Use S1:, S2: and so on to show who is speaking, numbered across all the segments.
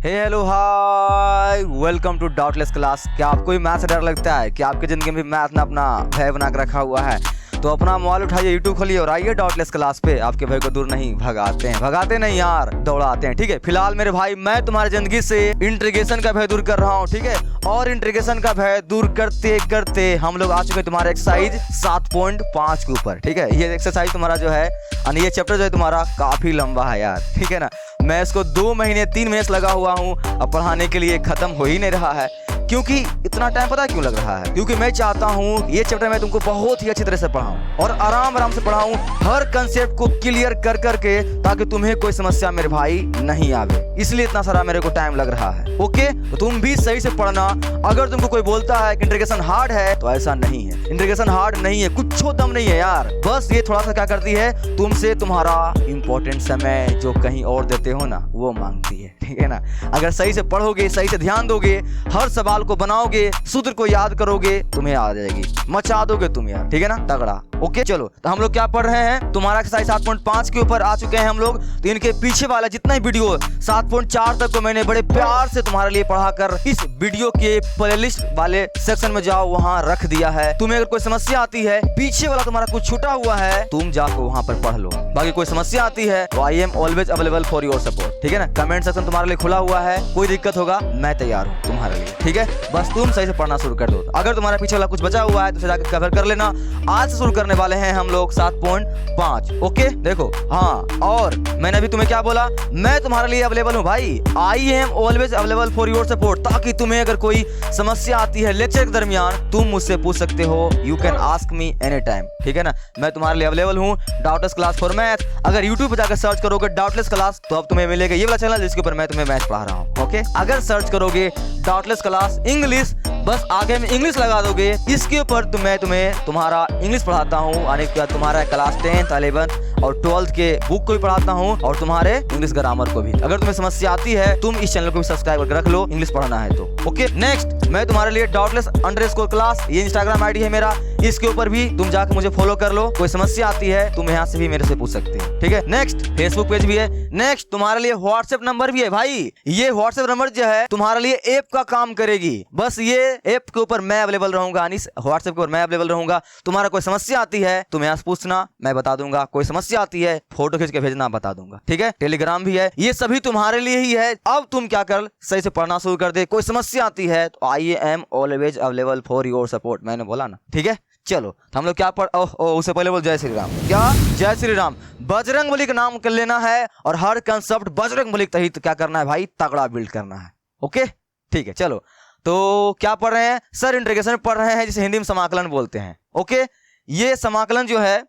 S1: Hello hi, welcome to doubtless class. क्या आपको भी मैथ से डर लगता है? क्या आपकी जिंदगी में मैथ ने अपना भय बना के रखा हुआ है? तो अपना मोबाइल उठाइए, यूट्यूब खोलिए और आइए डाउटलेस क्लास पे। आपके भय को दूर नहीं भगाते नहीं यार, दौड़ाते हैं। ठीक है, फिलहाल मेरे भाई मैं तुम्हारी जिंदगी से इंट्रीगेशन का भय दूर कर रहा हूँ। ठीक है, और इंट्रीगेशन का भय दूर करते करते हम लोग आ चुके हैं तुम्हारे एक्सरसाइज 7.5 के ऊपर। ठीक है, ये एक्सरसाइज तुम्हारा जो है और ये चैप्टर जो है तुम्हारा काफी लंबा है यार। ठीक है ना, मैं इसको 2 महीने 3 महीने से लगा हुआ हूँ, अब पढ़ाने के लिए खत्म हो ही नहीं रहा है। क्योंकि इतना टाइम पता है क्यों लग रहा है? क्योंकि मैं चाहता हूँ ये चैप्टर मैं तुमको बहुत ही अच्छी तरह से पढ़ाऊं और आराम से पढ़ाऊं, हर कंसेप्ट को क्लियर कर करके, ताकि तुम्हें कोई समस्या मेरे भाई नहीं आवे। इसलिए इतना सारा मेरे को टाइम लग रहा है। ओके, तो तुम भी सही से पढ़ना। अगर तुमको कोई बोलता है कि इंटीग्रेशन हार्ड है, तो ऐसा नहीं है। इंटीग्रेशन हार्ड नहीं है, कुछ दम नहीं है यार। बस ये थोड़ा सा क्या करती है, तुमसे तुम्हारा इंपॉर्टेंट समय जो कहीं और देते हो ना, वो मांगती है। ठीक है ना, अगर सही से पढ़ोगे, सही से ध्यान दोगे, हर सवाल को बनाओगे, सूत्र को याद करोगे, तुम्हें आ जाएगी, मचा दोगे तुम यार। ठीक है ना, तगड़ा। ओके, चलो तो हम लोग क्या पढ़ रहे हैं, तुम्हारा एक्सरसाइज 7.5 के ऊपर आ चुके हैं हम लोग। तो इनके पीछे वाला जितना ही वीडियो 7.4 तक को मैंने बड़े प्यार से तुम्हारे लिए पढ़ाकर इस वीडियो के प्लेलिस्ट वाले सेक्शन में जाओ, वहां रख दिया है। तुम्हें अगर कोई समस्या आती है, पीछे वाला तुम्हारा कुछ छूटा हुआ है, तुम जाकर वहां पर पढ़ लो। बाकी कोई समस्या आती है तो I am always available for your support. ठीक है ना, कमेंट सेक्शन तुम्हारे लिए खुला हुआ है, कोई दिक्कत होगा मैं तैयार हूँ तुम्हारे लिए। ठीक है, बस तुम सही से पढ़ना शुरू कर दो। अगर तुम्हारा पीछे वाला कुछ बचा हुआ है तो जाकर कवर कर लेना। आज से शुरू करने वाले हैं हम लोग 7.5। ओके, देखो, हाँ, और मैंने अभी तुम्हें क्या बोला, मैं तुम्हारे लिए अवेलेबल हूँ भाई। I am always available for your support, ताकि तुम्हें अगर कोई समस्या आती है लेक्चर के दरमियान, तुम मुझसे पूछ सकते हो। You can ask me any time. ठीक है ना, मैं तुम्हारे लिए अवेलेबल हूँ। डाउटलेस क्लास फॉर मैथ, अगर यूट्यूब पे जाकर सर्च करोगे डाउटलेस क्लास, तो अब तुम्हें मिलेगा ये वाला चैनल जिसके ऊपर मैं तुम्हें मैथ पढ़ा रहा हूँ। ओके, अगर सर्च करोगे डाउटलेस क्लास इंग्लिश, बस आगे में इंग्लिश लगा दोगे, इसके ऊपर मैं तुम्हें तुम्हारा इंग्लिश पढ़ाता हूँ। आने के बाद तुम्हारा क्लास 10th 11th और 12th के बुक को भी पढ़ाता हूँ, और तुम्हारे इंग्लिश ग्रामर को भी। अगर तुम्हें समस्या आती है, तुम इस चैनल को भी सब्सक्राइब करके रख लो, इंग्लिश पढ़ना है तो। ओके, नेक्स्ट मैं तुम्हारे लिए डाउटलेस_क्लास, ये इंस्टाग्राम आईडी है मेरा, इसके ऊपर भी तुम जाकर मुझे फॉलो कर लो। कोई समस्या आती है तुम यहाँ से भी मेरे से पूछ सकते हो। ठीक है, नेक्स्ट फेसबुक पेज भी है। नेक्स्ट तुम्हारे लिए व्हाट्सएप नंबर भी है भाई। ये व्हाट्सएप नंबर जो है तुम्हारे लिए ऐप का काम करेगी। बस ये ऐप के ऊपर मैं अवेलेबल रहूंगा, व्हाट्सएप के ऊपर मैं अवेलेबल रहूंगा। तुम्हारा कोई समस्या आती है तुम यहाँ से पूछना, मैं बता दूंगा। कोई समस्या आती है फोटो खींच के भेजना, बता दूंगा। ठीक है, टेलीग्राम भी है, ये सभी तुम्हारे लिए ही है। अब तुम क्या कर, सही से पढ़ना शुरू कर दे। कोई समस्या आती है तो I am always available for your support, मैंने बोला ना। ठीक है, चलो तो हम लोग क्या पढ़, उससे पहले बोल जय श्री राम। क्या जय श्री राम, बजरंगबली का नाम कर लेना है, और हर कंसेप्ट बजरंगबली के तहत क्या करना है भाई, तगड़ा बिल्ड करना है। ओके, ठीक है, चलो तो क्या पढ़ रहे हैं सर, इंटीग्रेशन पढ़ रहे हैं, जिसे हिंदी में समाकलन बोलते हैं। ओके, ये समाकलन जो है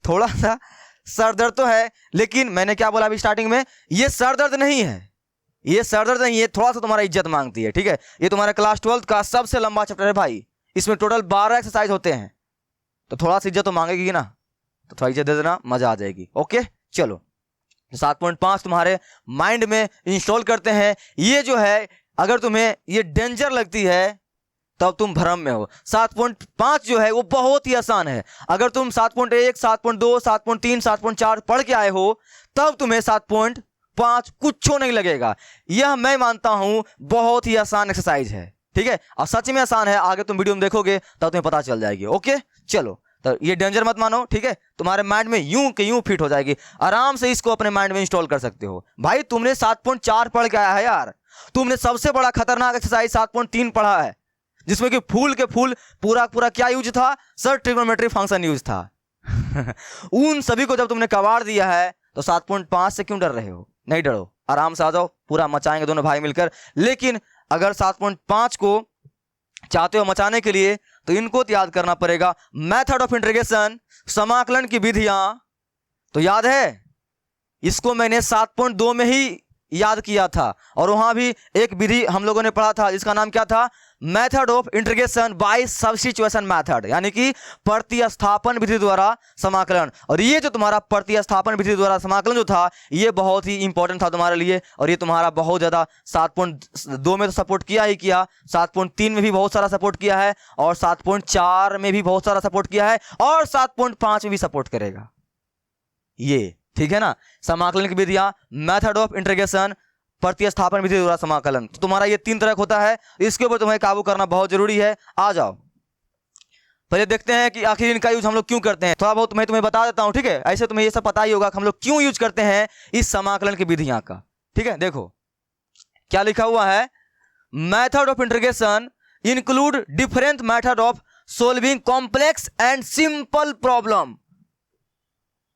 S1: थोड़ा सा सरदर्द तो है, लेकिन मैंने क्या बोला अभी स्टार्टिंग में, ये सरदर्द नहीं है, ये सरदर्द नहीं है, थोड़ा सा तुम्हारा इज्जत मांगती है। ठीक है, ये तुम्हारे क्लास 12th का सबसे लंबा चैप्टर है भाई। इसमें टोटल 12 एक्सरसाइज होते हैं, तो थोड़ा सा इज्जत तो मांगेगी ना, तो थोड़ा इज्जत दे देना, मजा आ जाएगी। ओके, चलो 7.5 तुम्हारे माइंड में इंस्टॉल करते हैं। ये जो है अगर तुम्हें ये डेंजर लगती है तब तुम भ्रम में हो। 7.5 जो है वो बहुत ही आसान है। अगर तुम 7.1 7.2 7.3 7.4 पढ़ के आए हो, तब तुम्हें 7.5 कुछ नहीं लगेगा। यह मैं मानता हूं बहुत ही आसान एक्सरसाइज है। ठीक है, और सच में आसान है, आगे तुम वीडियो में देखोगे तब तुम्हें पता चल जाएगी। ओके, चलो तो ये डेंजर मत मानो। ठीक है, तुम्हारे माइंड में यूं के यूं फिट हो जाएगी, आराम से इसको अपने माइंड में इंस्टॉल कर सकते हो। भाई तुमने 7.4 पढ़ के आया है यार, तुमने सबसे बड़ा खतरनाक एक्सरसाइज 7.3 पढ़ा है, जिसमें कि फूल के फूल पूरा क्या यूज था सर, ट्रिग्नोमेट्री फंक्शन यूज था। उन सभी को जब तुमने कबाड़ दिया है, तो 7.5 से क्यों डर रहे हो? नहीं डरो, आराम से आ जाओ, पूरा मचाएंगे दोनों भाई मिलकर। लेकिन अगर 7.5 को चाहते हो मचाने के लिए, तो इनको तो याद करना पड़ेगा। मेथड ऑफ इंटीग्रेशन, समाकलन की विधियां तो याद है, इसको मैंने 7.2 में ही याद किया था, और वहां भी एक विधि हम लोगों ने पढ़ा था जिसका नाम क्या था, method of integration by substitution method, यानी कि प्रतिस्थापन विधि द्वारा समाकलन। और ये जो तुम्हारा प्रतिस्थापन विधि द्वारा समाकलन जो था, ये बहुत ही इंपॉर्टेंट था तुम्हारे लिए, और ये तुम्हारा बहुत ज्यादा 7.2 में तो सपोर्ट किया ही किया, 7.3 में भी बहुत सारा सपोर्ट किया है, और 7.4 में भी बहुत सारा सपोर्ट किया है, और 7.5 में भी सपोर्ट करेगा ये। ठीक है ना, समाकलन की विधियां, मेथड ऑफ इंटीग्रेशन, प्रतिस्थापन विधि द्वारा समाकलन। तो तुम्हारा ये 3 तरह का होता है, इसके ऊपर तुम्हें काबू करना बहुत जरूरी है। आ जाओ पहले देखते हैं कि आखिर इनका यूज हम लोग क्यों करते हैं। थोड़ा बहुत मैं तुम्हें बता देता हूं, ठीक है। ऐसे तुम्हें ये सब पता ही होगा कि हम लोग क्यों यूज करते हैं इस समाकलन की विधियां का, ठीक है। देखो क्या लिखा हुआ है, method of integration include different method of solving complex and simple problem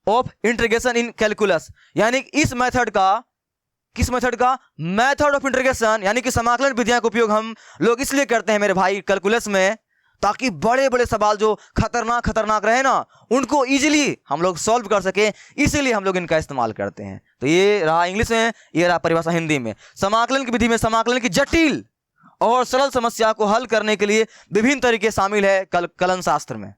S1: of integration in calculus. यानी इस मेथड का, किस मेथड का, मेथड ऑफ इंटीग्रेशन यानी कि समाकलन विधियां का उपयोग हम लोग इसलिए करते हैं मेरे भाई कैलकुलस में, ताकि बड़े बड़े सवाल जो खतरनाक रहे ना, उनको इजीली हम लोग सॉल्व कर सके, इसीलिए हम लोग इनका इस्तेमाल करते हैं। तो ये रहा इंग्लिश में, ये रहा परिभाषा हिंदी में। समाकलन की विधि में समाकलन की जटिल और सरल समस्या को हल करने के लिए विभिन्न तरीके शामिल है कलन शास्त्र में,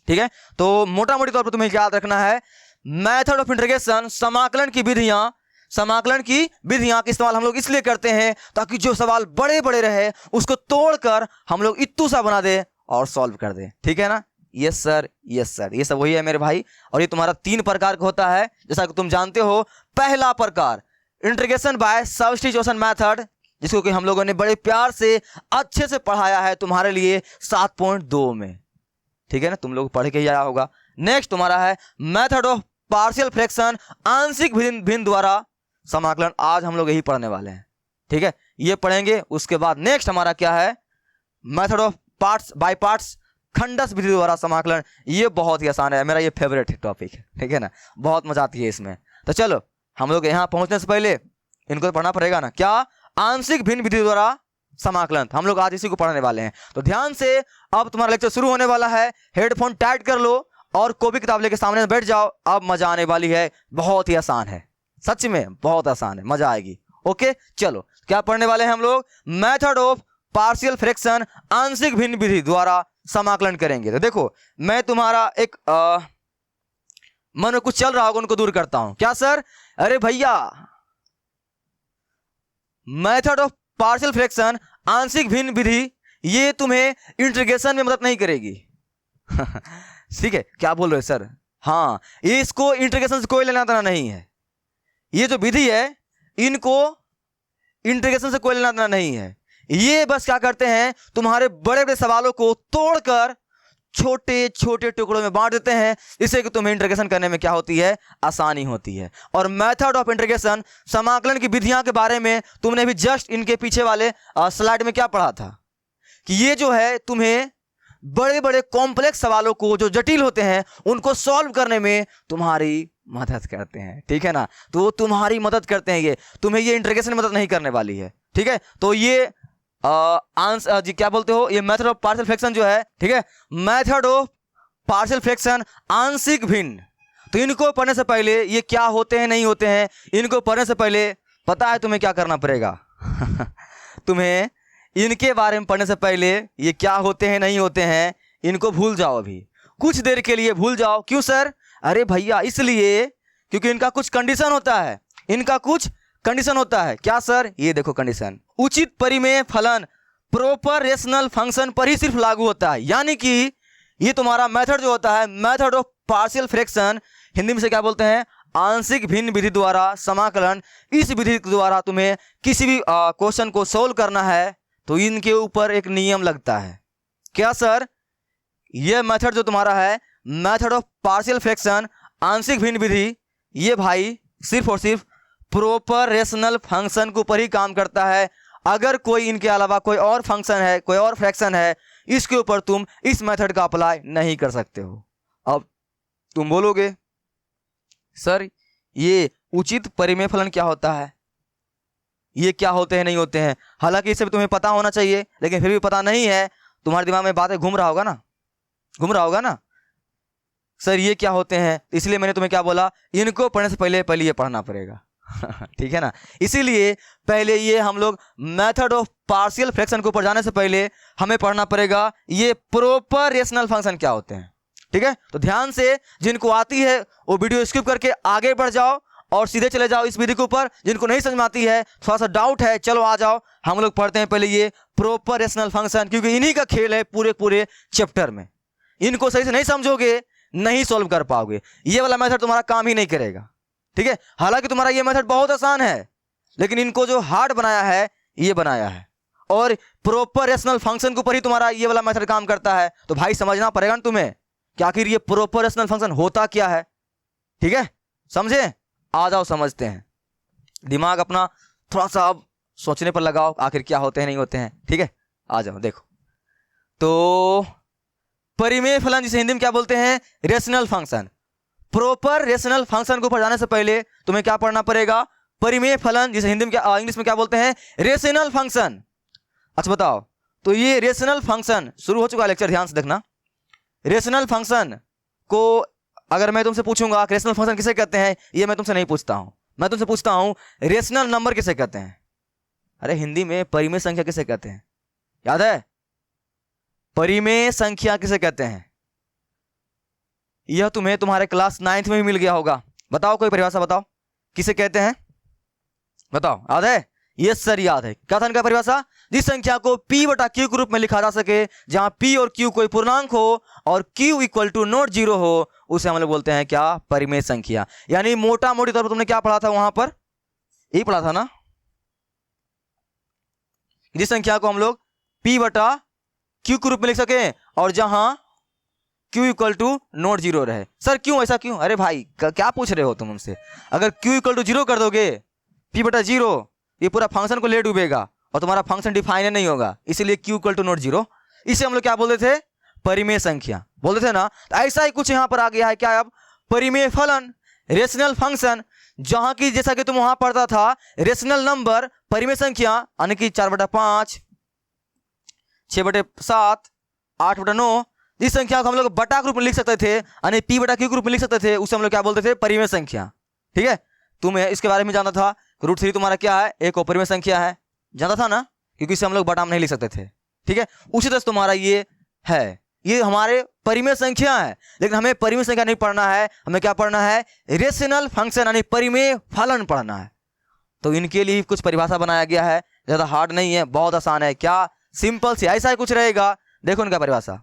S1: ठीक है। तो मोटा मोटी तौर पर तुम्हें याद रखना है, मेथड ऑफ इंटीग्रेशन समाकलन की विधियां का इस्तेमाल हम लोग इसलिए करते हैं ताकि जो सवाल बड़े बड़े रहे उसको तोड़कर हम लोग इत्तू सा बना दे और सॉल्व कर दे, ठीक है ना। यस सर, यस सर, ये सब वही है मेरे भाई। और ये तुम्हारा 3 प्रकार का होता है, जैसा कि तुम जानते हो। पहला प्रकार इंटीग्रेशन बाय सब्स्टिट्यूशन मेथड, जिसको कि हम लोगों ने बड़े प्यार से अच्छे से पढ़ाया है तुम्हारे लिए 7.2 में, ठीक है ना, तुम लोग पढ़ के ही आया होगा। नेक्स्ट तुम्हारा है मेथड ऑफ पार्शियल फ्रैक्शन, आंशिक भिन्न द्वारा समाकलन। आज हम लोग यही पढ़ने वाले हैं, ठीक है, ये पढ़ेंगे। उसके बाद नेक्स्ट हमारा क्या है, method of parts by parts, खंडस विधि द्वारा समाकलन। ये बहुत ही आसान है, मेरा ये फेवरेट टॉपिक है, ठीक है ना, बहुत मजा आती है इसमें। तो चलो हम लोग यहाँ पहुंचने से पहले इनको तो पढ़ना पड़ेगा ना, क्या, आंशिक भिन्न विधि द्वारा समाकलन। हम लोग आज इसी को पढ़ने वाले हैं। तो ध्यान से अब तुम्हारा लेक्चर शुरू होने वाला है, हेडफोन टाइट कर लो और कॉपी किताब लेके सामने बैठ जाओ। अब मजा आने वाली है, बहुत ही आसान है, सच में बहुत आसान है, मजा आएगी। ओके चलो क्या पढ़ने वाले हैं हम लोग, मेथड ऑफ पार्शियल फ्रैक्शन, आंशिक भिन्न विधि द्वारा समाकलन करेंगे। तो देखो मैं तुम्हारा एक मन में कुछ चल रहा होगा, उनको दूर करता हूं। क्या सर, अरे भैया मेथड ऑफ पार्शियल फ्रैक्शन, आंशिक भिन्न विधि, ये तुम्हें इंटीग्रेशन में मदद नहीं करेगी। ठीक है, क्या बोल रहे हो सर, हाँ ये इसको इंटीग्रेशन से कोई लेना देना नहीं है। ये जो विधि है इनको इंटीग्रेशन से कोई लेना देना नहीं है। ये बस क्या करते हैं, तुम्हारे बड़े बड़े सवालों को तोड़कर छोटे छोटे टुकड़ों में बांट देते हैं, इससे कि तुम्हें इंटीग्रेशन करने में क्या होती है, आसानी होती है। और मेथड ऑफ इंटीग्रेशन, समाकलन की विधियां के बारे में तुमने भी जस्ट इनके पीछे वाले स्लाइड में क्या पढ़ा था कि ये जो है तुम्हें बड़े बड़े कॉम्प्लेक्स सवालों को जो जटिल होते हैं उनको सॉल्व करने में तुम्हारी मदद करते हैं, ठीक है ना। तो तुम्हारी मदद करते हैं, ये तुम्हें ये इंटीग्रेशन मदद नहीं करने वाली है, ठीक है। तो ये जी क्या बोलते हो, ये मेथड ऑफ पार्शियल फ्रैक्शन जो है, ठीक है, मेथड ऑफ पार्शियल फ्रैक्शन, आंशिक भिन्न। तो इनको पढ़ने से पहले ये क्या होते हैं नहीं होते हैं, इनको पढ़ने से पहले पता है तुम्हें क्या करना पड़ेगा। तुम्हें इनके बारे में पढ़ने से पहले ये क्या होते हैं नहीं होते हैं इनको भूल जाओ, अभी कुछ देर के लिए भूल जाओ। क्यों सर, अरे भैया इसलिए क्योंकि इनका कुछ कंडीशन होता है, इनका कुछ कंडीशन होता है। क्या सर, ये देखो कंडीशन, उचित परिमेय फलन प्रॉपर रेशनल फंक्शन पर ही सिर्फ लागू होता है। यानी कि ये तुम्हारा मेथड जो होता है, method of partial fraction, Hindi में से क्या बोलते हैं, आंशिक भिन्न विधि द्वारा समाकलन। इस विधि द्वारा तुम्हें किसी भी क्वेश्चन को सोल्व करना है तो इनके ऊपर एक नियम लगता है। क्या सर, ये मेथड जो तुम्हारा है, मेथड ऑफ पार्शियल फ्रैक्शन, आंशिक भिन्न विधि, ये भाई सिर्फ और सिर्फ प्रॉपर रेशनल फंक्शन के ऊपर ही काम करता है। अगर कोई इनके अलावा कोई और फंक्शन है, कोई और फ्रैक्शन है, इसके ऊपर तुम इस मेथड का अप्लाई नहीं कर सकते हो। अब तुम बोलोगे सर ये उचित परिमेय फलन क्या होता है, ये क्या होते हैं नहीं होते हैं। हालांकि इसे भी तुम्हें पता होना चाहिए, लेकिन फिर भी पता नहीं है, तुम्हारे दिमाग में बातें घूम रहा होगा ना, सर ये क्या होते हैं। इसलिए मैंने तुम्हें क्या बोला, इनको पढ़ने से पहले ये पढ़ना पड़ेगा। ठीक है ना, इसीलिए पहले ये हम लोग मेथड ऑफ पार्शियल फ्रैक्शन के ऊपर जाने से पहले हमें पढ़ना पड़ेगा ये प्रॉपर रेशनल फंक्शन क्या होते हैं, ठीक है। तो ध्यान से जिनको आती है वो वीडियो स्किप करके आगे बढ़ जाओ और सीधे चले जाओ इस विधि के ऊपर। जिनको नहीं समझ में आती है, थोड़ा सा डाउट है, चलो आ जाओ, हम लोग पढ़ते हैं पहले ये प्रॉपर रेशनल फंक्शन, क्योंकि इन्हीं का खेल है पूरे चैप्टर में। इनको सही से नहीं समझोगे नहीं सॉल्व कर पाओगे, ये वाला मेथड तुम्हारा काम ही नहीं करेगा, ठीक है। हालांकि तुम्हारा ये मेथड बहुत आसान है, लेकिन इनको जो हार्ड बनाया है ये बनाया है, और प्रॉपर रेशनल फंक्शन के ऊपर ही तुम्हारा ये वाला मेथड काम करता है। तो भाई समझना पड़ेगा ना तुम्हें कि आखिर ये प्रॉपर रेशनल फंक्शन होता क्या है। ठीक है, समझे? आ जाओ समझते हैं, दिमाग अपना थोड़ा सा अब सोचने पर लगाओ आखिर क्या होते हैं नहीं होते हैं। ठीक है, आ जाओ देखो। तो परिमेय फलन जिसे हिंदी में क्या बोलते हैं? Rational function. Proper rational function के ऊपर जाने से पहले तुम्हें क्या पढ़ना पड़ेगा? परिमेय फलन जिसे हिंदी में क्या, इंग्लिश में क्या बोलते हैं? Rational function. अच्छा बताओ, तो ये रेशनल फंक्शन शुरू हो चुका है लेक्चर, ध्यान से देखना। रेशनल फंक्शन को अगर मैं तुमसे पूछूंगा कि रेशनल फंक्शन किसे कहते हैं, ये मैं तुमसे नहीं पूछता हूं, मैं तुमसे पूछता हूं रेशनल नंबर किसे कहते हैं? अरे हिंदी में परिमेय संख्या किसे कहते हैं? याद है? परिमेय संख्या किसे कहते हैं? यह तुम्हें तुम्हारे क्लास 9th में भी मिल गया होगा। बताओ कोई परिभाषा बताओ, किसे कहते हैं? बताओ, याद है? यस सर याद है। क्या था इनका परिभाषा? जिस संख्या को p बटा q के रूप में लिखा जा सके, जहां p और q कोई पूर्णांक हो और q equal to not zero हो, उसे हम लोग बोलते हैं क्या? परिमेय संख्या। यानी मोटा मोटी तौर पर तुमने क्या पढ़ा था वहां पर? यही पढ़ा था ना, जिस संख्या को हम लोग p बटा q के रूप में लिख सके और जहां q equal to not zero रहे। सर क्यों, ऐसा क्यों? अरे भाई क्या पूछ रहे हो तुम हमसे? अगर q इक्वल टू जीरो कर दोगे, p बटा जीरो, ये पूरा फंक्शन को ले डूबेगा और तुम्हारा फंक्शन डिफाइन नहीं होगा, इसीलिए q equal to not zero. इसे हम लोग क्या बोलते थे? परिमेय संख्या बोलते थे ना। तो ऐसा ही कुछ यहां पर आ गया है क्या अब? परिमेय फलन, रेशनल फंक्शन, जहां की जैसा कि तुम वहां पढ़ता था रेशनल नंबर, परिमेय संख्या, यानी कि 4/5, 6/7, 8/9, इस संख्या को हम लोग बटा के रूप में लिख सकते थे, यानी p बटा q के रूप में लिख सकते थे, उसे हम लोग क्या बोलते थे? परिमेय संख्या। ठीक है, तुम्हें इसके बारे में जानना था। √3 तुम्हारा क्या है? एक परिमेय संख्या है, जानता था ना, क्योंकि इसे हम लोग बटा में नहीं लिख सकते थे। ठीक है, उसी तरह से तुम्हारा ये है, ये हमारे परिमेय संख्या है। लेकिन हमें परिमेय संख्या नहीं पढ़ना है, हमें क्या पढ़ना है? रेशनल फंक्शन यानी परिमेय फलन पढ़ना है। तो इनके लिए कुछ परिभाषा बनाया गया है, ज्यादा हार्ड नहीं है, बहुत आसान है। क्या? सिंपल से ऐसा ही कुछ रहेगा। देखो इनका परिभाषा,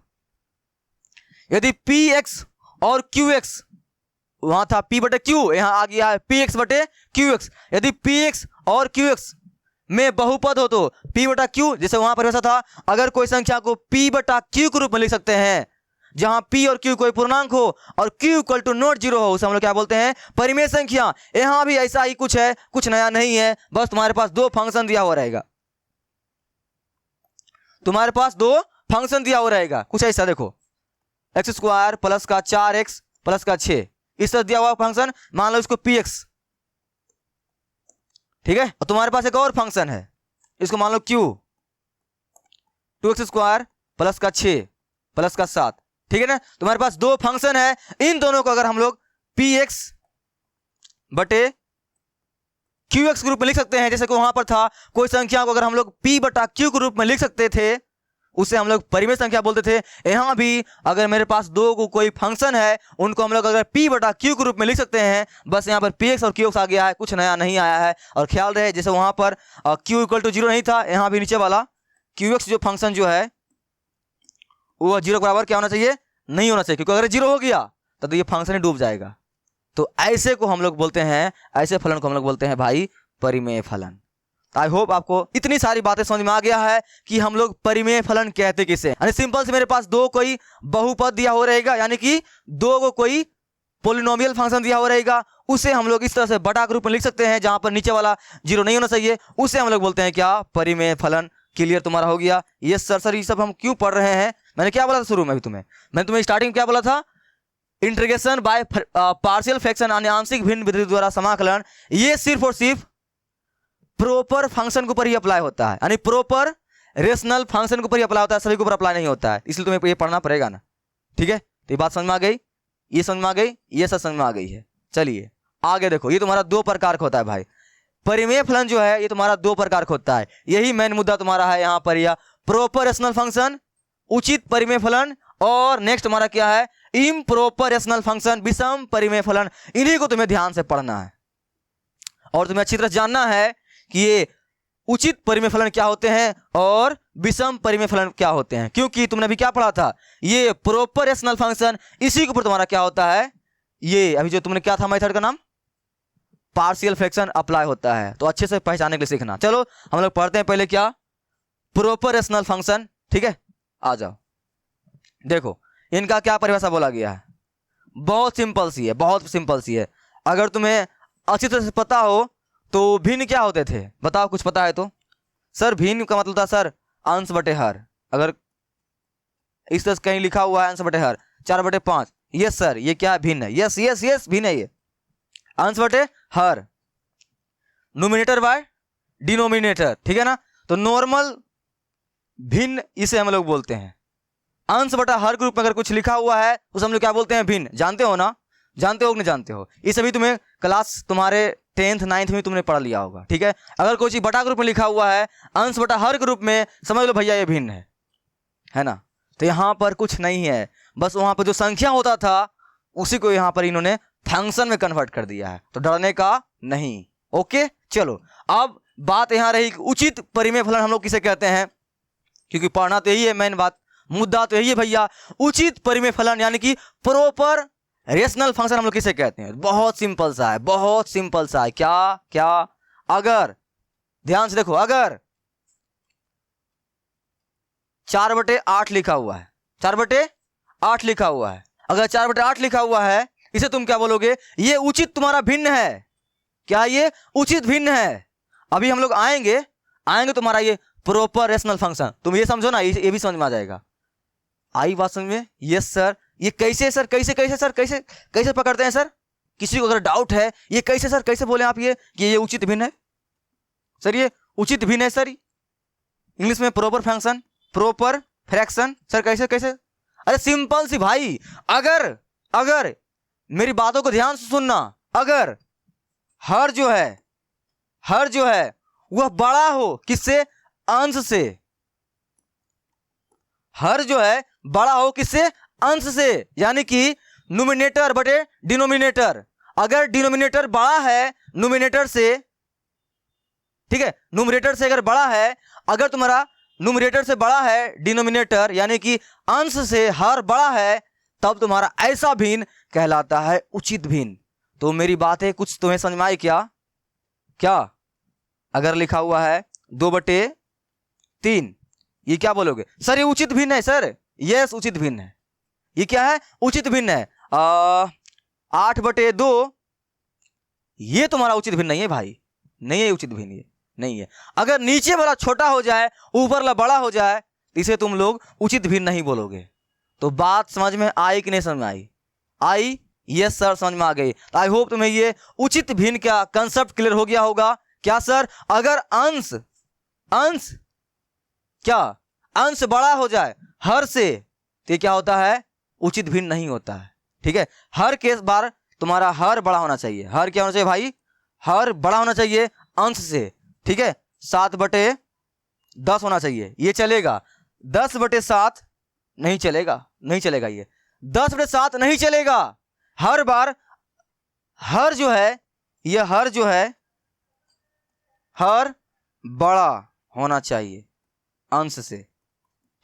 S1: यदि px और qx, वहां था p बटे q, यहां आ गया है px बटे qx। यदि px और qx में बहुपद हो तो p बटा q, जैसे वहां परिभाषा था, अगर कोई संख्या को p बटा q के रूप में लिख सकते हैं, जहां p और q कोई पूर्णांक हो और q equal to not zero हो, उसे हम लोग क्या बोलते हैं? परिमेय संख्या। यहां भी ऐसा ही कुछ है, कुछ नया नहीं है, बस तुम्हारे पास दो फंक्शन दिया हुआ रहेगा, तुम्हारे पास दो फंक्शन दिया हुआ रहेगा। कुछ ऐसा देखो, x² प्लस का 4x प्लस का 6, इस तरह दिया हुआ फंक्शन, मान लो इसको px। ठीक है, और तुम्हारे पास एक और फंक्शन है, इसको मान लो q, 2x² प्लस का 6 प्लस का 7। ठीक है ना, तुम्हारे पास दो फंक्शन है, इन दोनों को अगर हम लोग px बटे qx के रूप में लिख सकते हैं, जैसे कि वहां पर था कोई संख्या को अगर हम लोग p बटा q के रूप में लिख सकते थे, उसे हम लोग परिमेय संख्या बोलते थे। यहां भी अगर मेरे पास दो को कोई फंक्शन है, उनको हम लोग अगर p बटा q के रूप में लिख सकते हैं, बस यहां पर px और qx आ गया है, कुछ नया नहीं आया है। और ख्याल रहे, जैसे वहां पर q इक्वल टू जीरो नहीं था, यहां भी नीचे वाला qx जो फंक्शन जो है वो जीरो के बराबर क्या होना चाहिए? नहीं होना चाहिए, क्योंकि अगर जीरो हो गया तो ये फंक्शन ही डूब जाएगा। तो ऐसे को हम लोग बोलते हैं, ऐसे फलन को हम लोग बोलते हैं भाई परिमेय फलन। आई होप आपको इतनी सारी बातें समझ में आ गया है कि हम लोग परिमेय फलन कहते किसे। यानी सिंपल से मेरे पास दो कोई बहुपद दिया हो रहेगा, यानी कि दो को कोई पोलिनोमियल फंक्शन दिया हो रहेगा, उसे हम लोग इस तरह से बटा के रूप में लिख सकते हैं, जहां पर नीचे वाला जीरो नहीं होना चाहिए, उसे हम लोग बोलते हैं क्या? परिमेय फलन। क्लियर तुम्हारा हो गया? ये सर ये सब हम क्यों पढ़ रहे हैं? मैंने क्या बोला था शुरू में भी तुम्हें? मैंने तुम्हें स्टार्टिंग में क्या बोला था? इंटीग्रेशन बाय पार्शियल फ्रैक्शन, आंशिक भिन्न विधि द्वारा समाकलन, ये सिर्फ और सिर्फ प्रॉपर फंक्शन के ऊपर ही अप्लाई होता है, यानी प्रॉपर रेशनल फंक्शन के ऊपर ही अप्लाई होता है, सभी के ऊपर अप्लाई नहीं होता है, इसलिए तुम्हें ये पढ़ना पड़ेगा ना। ठीक है, तो ये बात समझ में आ गई, ये समझ में आ गई, ये सब समझ में आ गई है। चलिए आगे देखो, ये तुम्हारा दो प्रकार का होता है भाई। परिमेय फलन जो है ये तुम्हारा दो प्रकार का होता है, यही मेन मुद्दा तुम्हारा है यहाँ पर, या प्रॉपर रेशनल फंक्शन, उचित परिमेय फलन, और नेक्स्ट हमारा क्या है? इम्प्रॉपर रेशनल फंक्शन, विषम परिमेय फलन। इन्हीं को तुम्हें ध्यान से पढ़ना है और तुम्हें अच्छी तरह जानना है कि ये उचित परिमेय फलन क्या होते हैं और विषम परिमेय फलन क्या होते हैं। क्योंकि तुमने अभी क्या पढ़ा था? ये प्रॉपर रेशनल फंक्शन, इसी के ऊपर तुम्हारा क्या होता है? ये अभी जो तुमने क्या था मेथड का नाम? पार्शियल फ्रैक्शन अप्लाई होता है। तो अच्छे से पहचानने के लिए सीखना। चलो हम लोग पढ़ते हैं पहले क्या, प्रॉपर रेशनल फंक्शन। ठीक है, आ जाओ। देखो इनका क्या परिभाषा बोला गया है, बहुत सिंपल सी है, बहुत सिंपल सी है। अगर तुम्हें अच्छी तरह से पता हो तो भिन्न क्या होते थे बताओ, कुछ पता है तो? सर भिन्न का मतलब था सर अंश बटे हर। अगर इस तरह से कहीं लिखा हुआ है अंश बटे हर 4/5, यस सर ये क्या है, भिन्न है। यस यस यस भिन्न है, ये अंश बटे हर, न्यूमरेटर बाय डिनोमिनेटर। ठीक है ना, तो नॉर्मल भिन्न इसे हम लोग बोलते हैं। अंश बटा हर के रूप में अगर कुछ लिखा हुआ है उसे हम लोग क्या बोलते हैं, भिन्न। जानते हो ना, जानते हो कि नहीं जानते हो? ये सभी तुम्हें क्लास तुम्हारे 10th 9th में तुमने पढ़ लिया होगा। ठीक है, अगर कोई चीज बटा के रूप में लिखा हुआ है, अंश बटा हर के रूप में, समझ लो भैया ये भिन्न है ना। तो यहाँ पर कुछ नहीं है, बस वहां पर जो संख्या होता था उसी को यहाँ पर इन्होंने फंक्शन में कन्वर्ट कर दिया है, तो डरने का नहीं। ओके चलो, अब बात यहाँ रही उचित परिमेय फलन हम लोग किसे कहते हैं, क्योंकि पढ़ना तो यही है, मेन बात मुद्दा तो यही है भैया। उचित परिमेय फलन यानी कि प्रॉपर रेशनल फंक्शन हम लोग किसे कहते हैं? बहुत सिंपल सा है, बहुत सिंपल सा है। क्या क्या, अगर ध्यान से देखो, अगर 4/8 लिखा हुआ है, 4/8 लिखा हुआ है, अगर 4/8 लिखा हुआ है, इसे तुम क्या बोलोगे, ये उचित तुम्हारा भिन्न है। क्या ये उचित भिन्न है? अभी हम लोग आएंगे तुम्हारा ये प्रॉपर रेशनल फंक्शन, तुम ये समझो ना, ये भी समझ में आ जाएगा। आई बात समझ में? Yes sir. ये कैसे सर, कैसे कैसे सर, कैसे कैसे पकड़ते हैं सर? किसी को अगर डाउट है ये कैसे सर, कैसे बोले आप ये उचित भिन्न है सर, ये उचित भिन्न है सर, इंग्लिश में proper function, proper fraction sir, कैसे कैसे? अरे सिंपल सी भाई, अगर मेरी बातों को ध्यान से सुनना, अगर हर जो है वह बड़ा हो किससे, अंश से, हर जो है बड़ा हो किससे, अंश से, यानी कि न्यूमरेटर बटे डिनोमिनेटर। अगर डिनोमिनेटर बड़ा है न्यूमरेटर से, ठीक है, न्यूमरेटर से अगर बड़ा है, अगर तुम्हारा न्यूमरेटर से बड़ा है डिनोमिनेटर यानी कि अंश से हर बड़ा है, तब तुम्हारा ऐसा भिन्न कहलाता है उचित भिन्न। तो मेरी बात है, कुछ तुम्हें समझ में आई क्या? क्या अगर लिखा हुआ है 2/3, ये क्या बोलोगे सर, ये उचित भिन्न है सर? यस उचित भिन्न है। ये क्या है, उचित भिन्न है। 8/2 ये तुम्हारा उचित भिन्न नहीं है भाई, नहीं है उचित भिन्न, ये नहीं है। अगर नीचे वाला छोटा हो जाए ऊपर वाला बड़ा हो जाए, इसे तुम लोग उचित भिन्न नहीं बोलोगे। तो बात समझ में आई कि नहीं समझ में आई? आई? यस सर समझ में आ गई। आई होप तुम्हें ये उचित भिन्न का कंसेप्ट क्लियर हो गया होगा। क्या सर, अगर अंश क्या अंश बड़ा हो जाए हर से, तो ये क्या होता है, उचित भिन्न नहीं होता है। ठीक है, हर केस बार तुम्हारा हर बड़ा होना चाहिए। हर क्या होना चाहिए भाई, हर बड़ा होना चाहिए अंश से। ठीक है, 7/10 होना चाहिए, ये चलेगा। 10/7 नहीं चलेगा, नहीं चलेगा, ये 10/7 नहीं चलेगा। हर बार हर जो है, ये हर जो है, हर बड़ा होना चाहिए अंश से।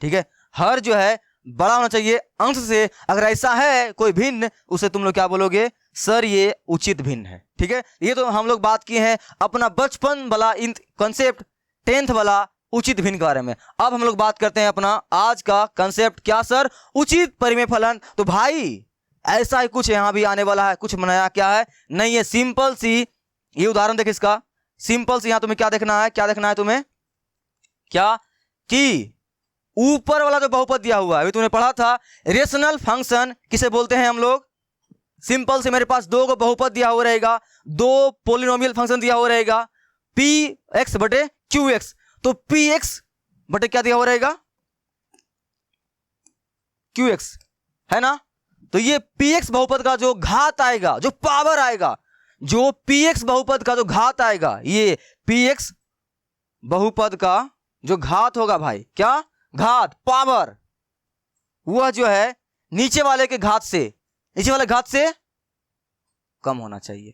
S1: ठीक है, हर जो है बड़ा होना चाहिए अंश से। अगर ऐसा है कोई भिन्न, उसे तुम लोग क्या बोलोगे, सर ये उचित भिन्न है। ठीक है, ये तो हम लोग बात किए हैं अपना बचपन वाला इन कंसेप्ट 10th वाला उचित भिन्न के बारे में। अब हम लोग बात करते हैं अपना आज का कंसेप्ट, क्या सर, उचित परिमेय फलन। तो भाई ऐसा ही कुछ यहाँ भी आने वाला है, कुछ नया क्या है, नहीं है, सिंपल सी ये उदाहरण देख इसका, सिंपल सी। यहाँ तुम्हें क्या देखना है, क्या देखना है तुम्हें, क्या कि ऊपर वाला जो बहुपद दिया हुआ है, अभी तुमने पढ़ा था रेशनल फंक्शन किसे बोलते हैं हम लोग। सिंपल से मेरे पास 2 को बहुपद दिया हुआ रहेगा, 2 पोलिनोमियल फंक्शन दिया हुआ रहेगा, px बटे qx। तो px बटे क्या दिया हुआ रहेगा, qx, है ना। तो ये px बहुपद का जो घात आएगा, जो पावर आएगा, जो px बहुपद का जो घात आएगा, ये px बहुपद का जो घात होगा भाई, क्या घात, पावर, वह जो है नीचे वाले के घात से, नीचे वाले घात से कम होना चाहिए।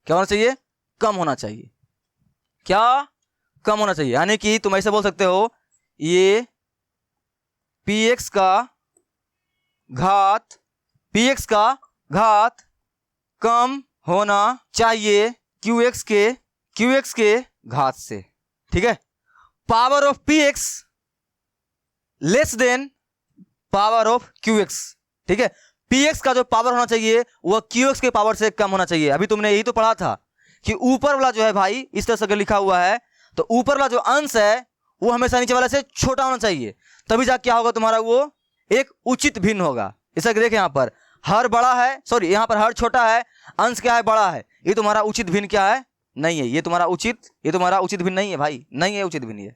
S1: क्या होना चाहिए, कम होना चाहिए। क्या, कम होना चाहिए। यानी कि तुम ऐसे बोल सकते हो, ये px का घात, px का घात कम होना चाहिए, क्यू एक्स के घात से, ठीक है। Power of P x less than power of Q x, ठीक है। पी एक्स का जो पावर होना चाहिए वह क्यू एक्स के पावर से कम होना चाहिए। अभी तुमने यही तो पढ़ा था कि ऊपर वाला जो है भाई इस तरह से अगर लिखा हुआ है तो ऊपर वाला जो अंश है वो हमेशा नीचे वाले से छोटा होना चाहिए, तभी जा क्या होगा तुम्हारा, वो एक उचित भिन्न होगा। इसे देखें, यहाँ पर हर बड़ा है, सॉरी यहाँ पर हर छोटा है, अंश क्या है, बड़ा है, ये तुम्हारा उचित भिन्न क्या है, नहीं है। ये तुम्हारा उचित भिन्न नहीं है भाई, नहीं है उचित भिन्न। ये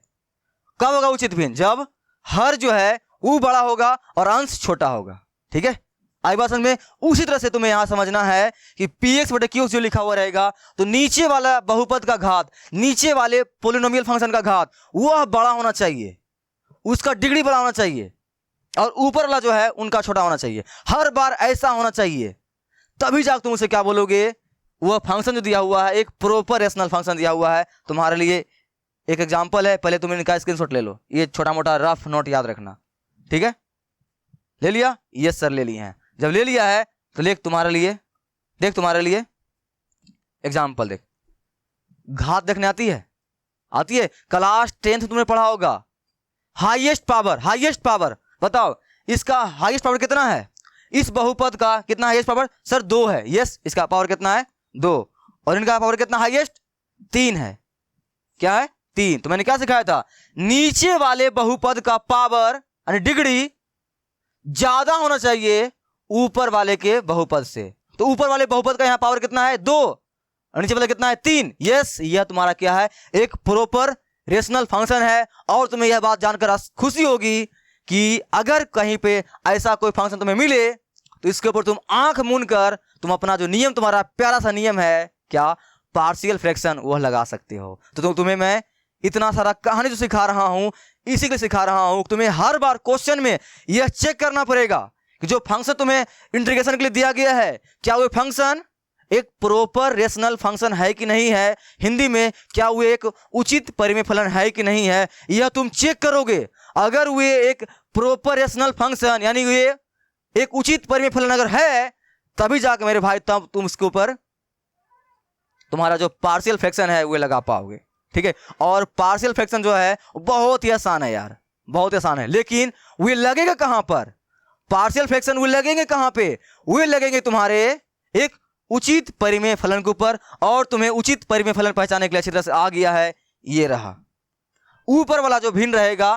S1: कब होगा उचित भिन्न, जब हर जो है वो बड़ा होगा और अंश छोटा होगा, ठीक है। आई बात समझ में। उसी तरह से तुम्हें यहां समझना है कि पी एक्स बटे क्यू जो लिखा हुआ रहेगा तो नीचे वाला बहुपद का घात, नीचे वाले पोलिनोमियल फंक्शन का घात वह बड़ा होना चाहिए, उसका डिग्री बड़ा होना चाहिए, और ऊपर वाला जो है उनका छोटा होना चाहिए। हर बार ऐसा होना चाहिए, तभी जाकर तुम उसे क्या बोलोगे, वह फंक्शन जो दिया हुआ है एक प्रॉपर रेशनल फंक्शन दिया हुआ है। तुम्हारे लिए एक एग्जांपल है, पहले तुम इनका स्क्रीनशॉट ले लो, ये छोटा मोटा रफ नोट याद रखना, ठीक है। ले लिया? यस सर ले लिए हैं। जब ले लिया है तो देख तुम्हारे लिए एग्जांपल देख। घात देखने आती है क्लास 10th तुमने पढ़ा होगा। हाईएस्ट पावर बताओ, इसका हाईएस्ट पावर कितना है, इस बहुपद का कितना हाईएस्ट पावर, सर 2 है। यस, इसका पावर कितना है, 2, और इनका पावर कितना हाईएस्ट, 3 है। क्या है, 3। तो मैंने क्या सिखाया था, नीचे वाले बहुपद का पावर यानी डिग्री ज्यादा होना चाहिए ऊपर वाले के बहुपद से। तो ऊपर वाले बहुपद का यहां पावर कितना है, 2, और नीचे वाले कितना है, 3। यस, यह तुम्हारा क्या है, एक प्रॉपर रेशनल फंक्शन है। और तुम्हें यह बात जानकर खुशी होगी कि अगर कहीं पे ऐसा कोई फंक्शन तुम्हें मिले तो इसके ऊपर तुम आंख मूंद कर तुम अपना जो नियम, तुम्हारा प्यारा सा नियम है क्या, पार्शियल फ्रैक्शन, वह लगा सकते हो। तो तुम्हें मैं इतना सारा कहानी जो सिखा रहा हूं इसी के लिए सिखा रहा हूं, तुम्हें हर बार क्वेश्चन में यह चेक करना पड़ेगा कि जो फंक्शन तुम्हें इंटीग्रेशन के लिए दिया गया है क्या वो फंक्शन एक प्रॉपर रेशनल फंक्शन है कि नहीं है, हिंदी में क्या वो एक उचित परिमेय फलन है कि नहीं है, यह तुम चेक करोगे। अगर वे एक प्रॉपर रेशनल फंक्शन यानी ये एक उचित परिमेय फलन अगर है, तभी जाकर मेरे भाई तब तुम इसके ऊपर तुम्हारा जो पार्शियल फ्रैक्शन है वो लगा पाओगे, ठीक है। और पार्शियल फ्रैक्शन जो है बहुत ही आसान है यार, बहुत आसान है, लेकिन वे लगेगा कहां पर, पार्शियल फ्रैक्शन वे लगेंगे कहां पे, वे लगेंगे तुम्हारे एक उचित परिमेय फलन के ऊपर। और तुम्हें उचित परिमेय फलन पहचानने के लिए अच्छी तरह से आ गया है, ये रहा। ऊपर वाला जो भिन्न रहेगा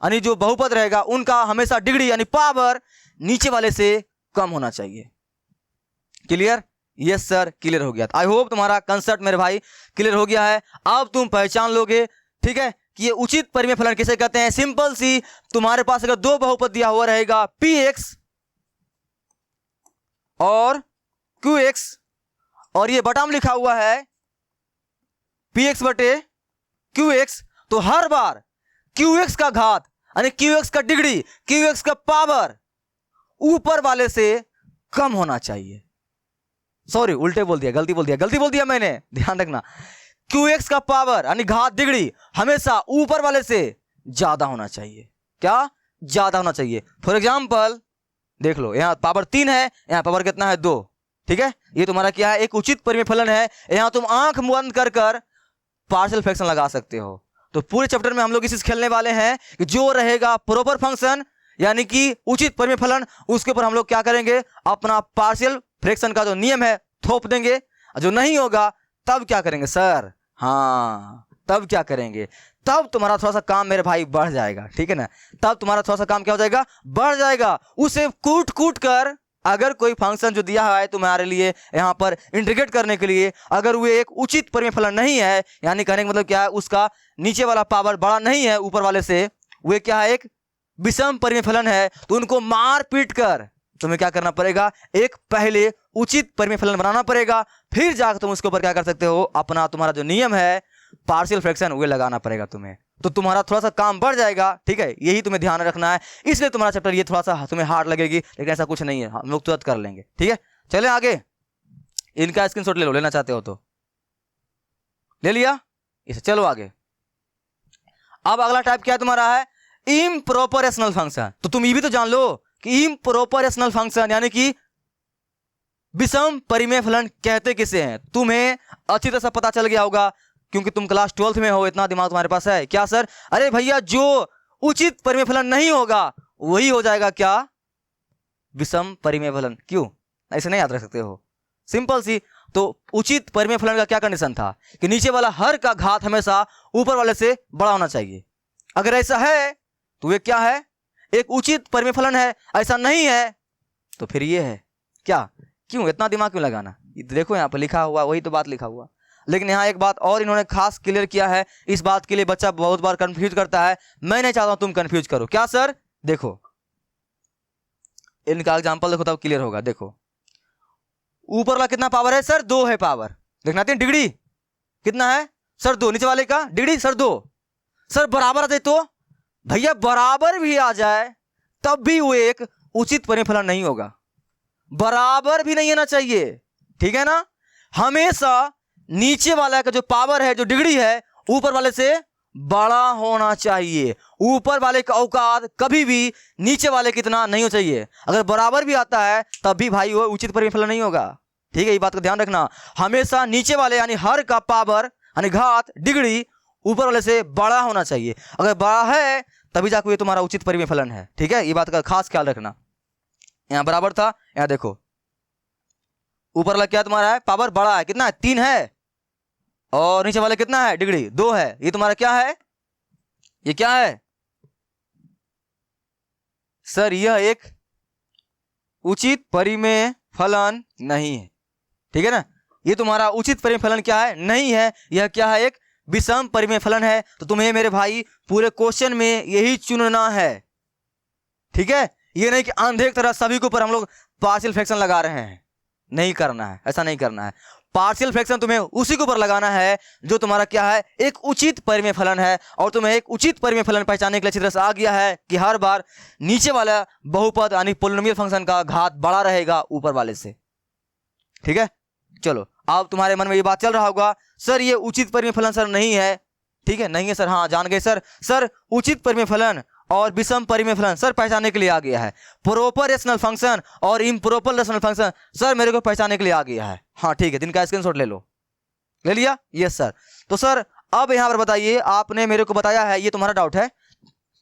S1: यानी जो बहुपद रहेगा उनका हमेशा डिग्री यानी पावर नीचे वाले से कम होना चाहिए। क्लियर? यस सर, क्लियर हो गया। आई होप तुम्हारा कंसेप्ट मेरे भाई क्लियर हो गया है। अब तुम पहचान लोगे, ठीक है, कि ये उचित परिमेय फलन किसे कहते हैं। सिंपल सी, तुम्हारे पास अगर 2 बहुपद दिया हुआ रहेगा पी एक्स और क्यू एक्स, और ये बटा में लिखा हुआ है पी एक्स बटे क्यू एक्स, तो हर बार क्यू एक्स का घात यानी क्यू एक्स का डिग्री, क्यू एक्स का पावर ऊपर वाले से कम होना चाहिए। सॉरी, उल्टे बोल दिया, गलती बोल दिया मैंने, ध्यान रखना। क्यू एक्स का पावर यानी घात डिग्री हमेशा ऊपर वाले से ज्यादा होना चाहिए। क्या? ज्यादा होना चाहिए। फॉर एग्जाम्पल देख लो, यहां पावर 3 है, यहां पावर कितना है, 2, ठीक है। ये तुम्हारा क्या है, एक उचित परिमेय फलन है। यहां तुम आंख बंद कर पार्शियल फ्रैक्शन लगा सकते हो। तो पूरे चैप्टर में हम लोग इस खेलने वाले हैं कि जो रहेगा प्रॉपर फंक्शन यानी कि उचित परिमेय फलन, उसके ऊपर हम लोग क्या करेंगे, अपना पार्शियल फ्रैक्शन का जो नियम है थोप देंगे। जो नहीं होगा तब क्या करेंगे सर, हाँ तब क्या करेंगे, तब तुम्हारा थोड़ा सा काम मेरे भाई बढ़ जाएगा, ठीक है ना। तब तुम्हारा थोड़ा सा काम क्या हो जाएगा, बढ़ जाएगा। उसे कूट कर अगर कोई फंक्शन जो दिया है तुम्हारे लिए यहाँ पर इंटीग्रेट करने के लिए, अगर वो एक उचित परिमेय फलन नहीं है, यानी कहने का मतलब क्या है, उसका नीचे वाला पावर बड़ा नहीं है ऊपर वाले से, वे क्या है, एक विषम परिमेय फलन है, तो उनको मार पीट कर तुम्हें क्या करना पड़ेगा, एक पहले उचित परिमेय फलन बनाना पड़ेगा, फिर जाकर तुम उसके ऊपर क्या कर सकते हो, अपना तुम्हारा जो नियम है पार्शियल फ्रैक्शन वो लगाना पड़ेगा तुम्हें। तो तुम्हारा थोड़ा सा काम बढ़ जाएगा, ठीक है। यही तुम्हें ध्यान रखना है। इसलिए तुम्हारा चैप्टर ये थोड़ा सा तुम्हें हार्ड लगेगी, लेकिन ऐसा कुछ नहीं है, हम लोग तुरंत कर लेंगे, ठीक है। चले आगे, इनका स्क्रीनशॉट ले लो, लेना चाहते हो तो ले लिया इसे। चलो आगे। अब अगला टाइप क्या है तुम्हारा है, इम्प्रॉपर रेशनल फंक्शन। तो तुम ये भी तो जान लो कि इम्प्रॉपर रेशनल फंक्शन यानी कि विषम परिमेय फलन कहते किसे हैं? तुम्हें अच्छी तरह से पता चल गया होगा क्योंकि तुम क्लास 12th में हो, इतना दिमाग तुम्हारे पास है क्या सर? अरे भैया, जो उचित परिमेय फलन नहीं होगा वही हो जाएगा क्या? विषम परिमेय फलन। क्यों ऐसे नहीं याद रख सकते हो? सिंपल सी। तो उचित परिमेय फलन का क्या कंडीशन था कि नीचे वाला हर का घात हमेशा ऊपर वाले से बड़ा होना चाहिए। अगर ऐसा है तो ये क्या है? एक उचित परिमेय फलन है। ऐसा नहीं है तो फिर ये है क्या? क्यों इतना दिमाग क्यों लगाना? देखो यहाँ पर लिखा हुआ वही तो बात लिखा हुआ। लेकिन यहाँ एक बात और इन्होंने खास क्लियर किया है। इस बात के लिए बच्चा बहुत बार कंफ्यूज करता है। मैं नहीं चाहता हूं तुम कंफ्यूज करो। क्या सर? देखो इनका एग्जांपल देखो तब क्लियर होगा। देखो ऊपर वाला कितना पावर है सर? 2 है पावर। देखना 3 डिग्री कितना है सर? 2। नीचे वाले का डिग्री सर 2। सर बराबर आ जाए तो? भैया बराबर भी आ जाए तब भी वो एक उचित परिमेय फलन नहीं होगा। बराबर भी नहीं आना चाहिए, ठीक है ना? हमेशा नीचे वाला का जो पावर है, जो डिग्री है, ऊपर वाले से बड़ा होना चाहिए। ऊपर वाले का औकात कभी भी नीचे वाले कितना नहीं हो चाहिए। अगर बराबर भी आता है तब भी भाई वो उचित परिमेय फलन नहीं होगा। ठीक है, ये बात का ध्यान रखना। हमेशा नीचे वाले यानी हर का पावर यानी घात डिग्री ऊपर वाले से बड़ा होना चाहिए। अगर बड़ा है तभी जाकर ये तुम्हारा उचित परिमेय फलन है। ठीक है, ये बात का खास ख्याल रखना। यहां बराबर था, यहां देखो ऊपर वाला क्या तुम्हारा है? पावर बड़ा है। कितना है? 3 है। और नीचे वाले कितना है? डिग्री 2 है। ये तुम्हारा क्या है? ये क्या है सर? यह एक उचित परिमेय फलन नहीं है। ठीक है ना? ये तुम्हारा उचित परिमेय फलन क्या है? नहीं है। यह क्या है? एक विषम परिमेय फलन है। तो तुम्हें मेरे भाई पूरे क्वेश्चन में यही चुनना है। ठीक है, ये नहीं कि अंधे की तरह सभी के ऊपर हम लोग पार्शियल फ्रैक्शन लगा रहे हैं। नहीं करना है, ऐसा नहीं करना है। पार्शियल फ्रैक्शन तुम्हें उसी के ऊपर लगाना है जो तुम्हारा क्या है? एक उचित परिमेय फलन है। और तुम्हें एक उचित परिमेय फलन पहचानने के लिए अच्छी तरह से आ गया है कि हर बार नीचे वाला बहुपद यानी पोलिनोमियल फंक्शन का घात बड़ा रहेगा ऊपर वाले से। ठीक है, चलो अब तुम्हारे मन में ये बात चल रहा होगा सर ये उचित परिमेय फलन सर नहीं है। ठीक है, नहीं है सर? हाँ जान गए सर। सर उचित परिमेय फलन और विषम परिमेय फलन सर पहचानने के लिए आ गया है। प्रोपर रेशनल फंक्शन और इम्प्रॉपर रेशनल फंक्शन सर मेरे को पहचानने के लिए आ गया है। हाँ ठीक है, इनका स्क्रीनशॉट ले लो। ले लिया? Yes sir. तो सर अब यहां पर बताइए, आपने मेरे को बताया है, ये तुम्हारा डाउट है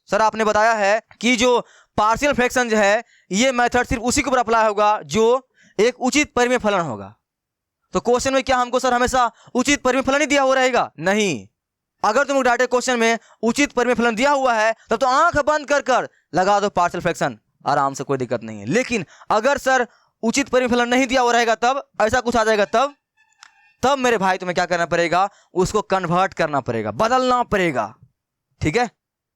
S1: सर, आपने बताया है कि जो पार्शियल फ्रैक्शन जो है ये मेथड सिर्फ उसी के ऊपर अप्लाई होगा जो एक उचित परिमेय फलन होगा। तो क्वेश्चन में क्या हमको सर हमेशा उचित परिमेय फलन ही दिया हुआ रहेगा? नहीं। अगर तुम डायरेक्ट क्वेश्चन में उचित परिमेय फलन दिया हुआ है तब तो आंख बंद कर कर लगा दो पार्शियल फ्रैक्शन, आराम से, कोई दिक्कत नहीं है। लेकिन अगर सर उचित परिमेय फलन नहीं दिया हुआ रहेगा, तब ऐसा कुछ आ जाएगा, तब मेरे भाई तुम्हें क्या करना पड़ेगा? उसको कन्वर्ट करना पड़ेगा, बदलना पड़ेगा। ठीक है,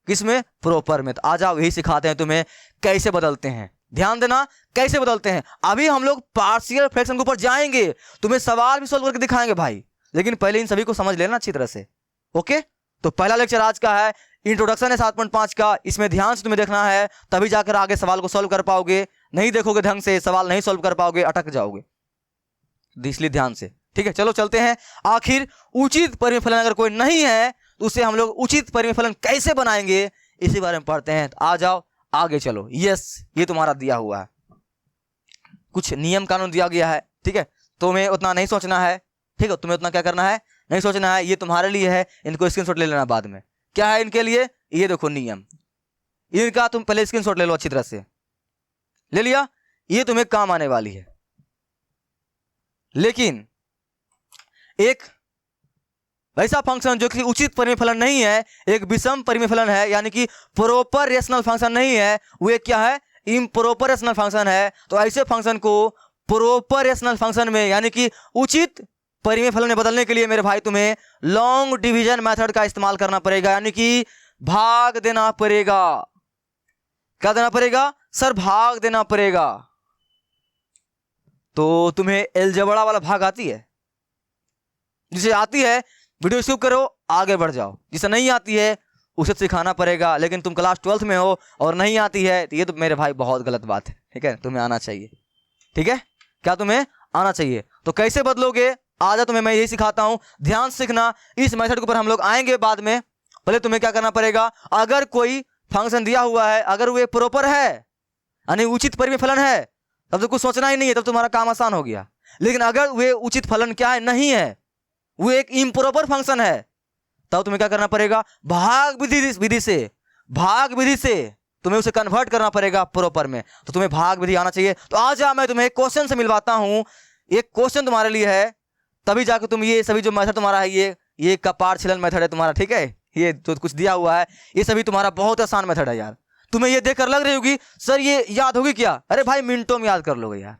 S1: किसमें? प्रॉपर में। तो आ जाओ, यही सिखाते हैं तुम्हें कैसे बदलते हैं। ध्यान देना कैसे बदलते हैं। अभी हम लोग पार्शियल फ्रैक्शन के ऊपर जाएंगे, तुम्हें सवाल भी सॉल्व करके दिखाएंगे भाई। लेकिन पहले इन सभी को समझ लेना अच्छी तरह से। ओके, तो पहला लेक्चर आज का है इंट्रोडक्शन है 7.5 का। इसमें ध्यान से तुम्हें देखना है, तभी जाकर आगे सवाल को सॉल्व कर पाओगे। नहीं देखोगे ढंग से सवाल नहीं सॉल्व कर पाओगे, अटक जाओगे। इसलिए ध्यान से। ठीक है, चलो चलते हैं। आखिर उचित परिमेय फलन अगर कोई नहीं है तो उसे हम लोग उचित परिमेय फलन कैसे बनाएंगे इसी बारे में पढ़ते हैं। तो आ जाओ आगे चलो। यस, ये तुम्हारा दिया हुआ है, कुछ नियम कानून दिया गया है। ठीक है, तुम्हें उतना नहीं सोचना है। ठीक है, तुम्हें उतना क्या करना है? नहीं सोचना है। ये तुम्हारे लिए है, इनको स्क्रीनशॉट ले लेना बाद में। क्या है इनके लिए? ये देखो नियम, इनका तुम पहले स्क्रीनशॉट ले लो अच्छी तरह से। ले लिया? ये तुम्हें काम आने वाली है। लेकिन एक वैसा फंक्शन जो कि उचित परिमेय फलन नहीं है, एक विषम परिमेय फलन है, यानी कि प्रॉपर रेशनल फंक्शन नहीं है, वो क्या है? इम्प्रॉपर रेशनल फंक्शन है। तो ऐसे फंक्शन को प्रॉपर रेशनल फंक्शन में यानी कि उचित परिमेय फलन में बदलने के लिए मेरे भाई तुम्हें लॉन्ग डिवीजन मेथड का इस्तेमाल करना पड़ेगा, यानी कि भाग देना पड़ेगा। क्या देना पड़ेगा सर? भाग देना पड़ेगा। तो तुम्हें अलजेब्रा वाला भाग आती है? जिसे आती है वीडियो स्किप करो, आगे बढ़ जाओ। जिसे नहीं आती है उसे सिखाना पड़ेगा। लेकिन तुम क्लास 12th में हो और नहीं आती है तो ये तो मेरे भाई बहुत गलत बात है। ठीक है, तुम्हें आना चाहिए। ठीक है, क्या तुम्हें आना चाहिए? तो कैसे बदलोगे? आजा तुम्हें मैं यही सिखाता हूं, ध्यान से सीखना। इस मेथड के ऊपर हम लोग आएंगे बाद में। पहले तुम्हें क्या करना पड़ेगा? अगर कोई फंक्शन दिया हुआ है, अगर वो प्रॉपर है यानी उचित परिमेय फलन है, तब तो कुछ सोचना ही नहीं है, तब तुम्हारा काम आसान हो गया। लेकिन अगर वे उचित फलन क्या है, नहीं है, वो एक इम्प्रॉपर फंक्शन है, तब तुम्हें क्या करना पड़ेगा, भाग विधि से तुम्हें उसे कन्वर्ट करना पड़ेगा प्रॉपर में। तो तुम्हें भाग विधि आना चाहिए। तो आज मैं तुम्हें एक क्वेश्चन से मिलवाता हूं। एक क्वेश्चन तुम्हारे लिए है, तभी जाकर तुम ये सभी जो मेथड तुम्हारा है, ये कपाड़ छिलन मेथड है तुम्हारा, ठीक है, ये जो कुछ दिया हुआ है ये सभी तुम्हारा बहुत आसान मेथड है यार। तुम्हें ये देखकर लग रही होगी सर ये याद होगी क्या, अरे भाई मिनटों में याद कर लोगे यार।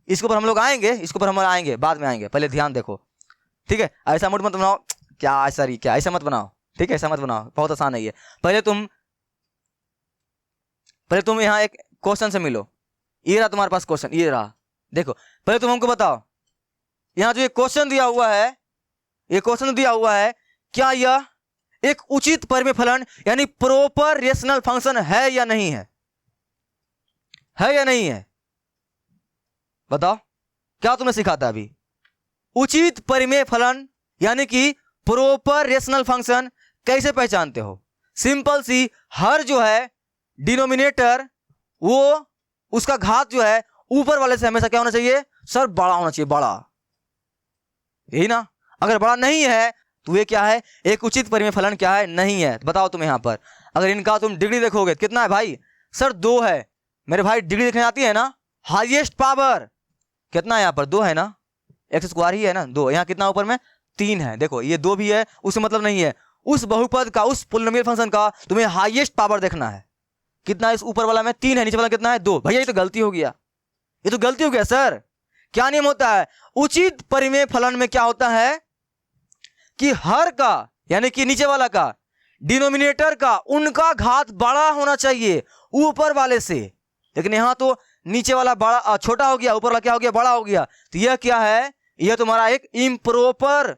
S1: इसके ऊपर हम लोग आएंगे, इसके ऊपर हम आएंगे, बाद में आएंगे, पहले ध्यान देखो, ठीक है। ऐसा मूड मत बनाओ, क्या सर ये क्या, ऐसा मत बनाओ, ठीक है, ऐसा मत बनाओ, बहुत आसान है ये। पहले तुम यहाँ एक क्वेश्चन से मिलो। ये रहा तुम्हारे पास क्वेश्चन, ये रहा, देखो। पहले तुम हमको बताओ, यहाँ जो ये क्वेश्चन दिया हुआ है, ये क्वेश्चन दिया हुआ है, क्या यह एक उचित परिमेय फलन यानी प्रॉपर रेशनल फंक्शन है या नहीं है? है या नहीं है? बताओ, क्या तुमने सीखा था अभी? उचित परिमेय फलन यानी कि प्रॉपर रेशनल फंक्शन कैसे पहचानते हो? सिंपल सी, हर जो है डिनोमिनेटर वो उसका घात जो है ऊपर वाले से हमेशा क्या होना चाहिए सर, बड़ा होना चाहिए, बड़ा, यही ना। अगर बड़ा नहीं है तो ये क्या है, एक उचित परिमेय फलन क्या है, नहीं है। बताओ तुम यहाँ पर अगर इनका तुम डिग्री देखोगे कितना है भाई, सर 2 है। मेरे भाई डिग्री देखने आती है ना, हाईएस्ट पावर कितना है यहाँ पर, 2 है ना, एक्स स्क्वायर ही है ना, 2। यहाँ कितना ऊपर में 3 है, देखो ये 2 भी है, उससे मतलब नहीं है। उस बहुपद का, उस पोलिनोमियल फंक्शन का तुम्हें हाईएस्ट पावर देखना है, कितना इस ऊपर वाला में 3 है, नीचे वाला कितना है 2। भैया ये तो गलती हो गया, ये तो गलती हो गया सर। क्या नियम होता है, उचित परिमेय फलन में क्या होता है कि हर का यानी कि नीचे वाला का, डिनोमिनेटर का, उनका घात बड़ा होना चाहिए ऊपर वाले से। लेकिन यहां तो नीचे वाला बड़ा छोटा हो गया, ऊपर वाला क्या हो गया, बड़ा हो गया। तो यह क्या है, यह तुम्हारा एक इम्प्रॉपर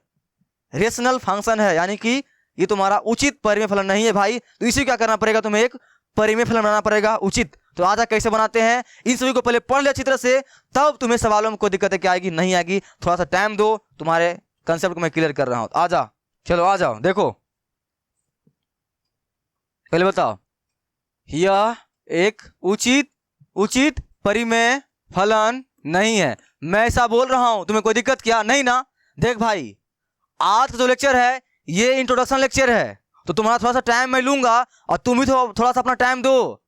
S1: रेशनल फंक्शन है, यानी कि ये तुम्हारा उचित परिमेय फलन नहीं है भाई। तो इसी क्या करना पड़ेगा, तुम्हें एक परिमेय फलन बनाना पड़ेगा उचित। तो आजा कैसे बनाते हैं, इन सभी को पहले पढ़ ले अच्छी तरह से, तब तुम्हें सवालों में कोई दिक्कत क्या आएगी, नहीं आएगी। थोड़ा सा टाइम दो, तुम्हारे कंसेप्ट को मैं क्लियर कर रहा हूं। आजा, चलो आ जाओ, देखो पहले बताओ, यह एक उचित परिमेय फलन नहीं है। मैं ऐसा बोल रहा हूं, तुम्हें कोई दिक्कत क्या, नहीं ना। देख भाई, आज का जो लेक्चर है ये इंट्रोडक्शन लेक्चर है, तो तुम्हारा थोड़ा सा टाइम मैं लूंगा और तुम भी थोड़ा सा अपना टाइम दो।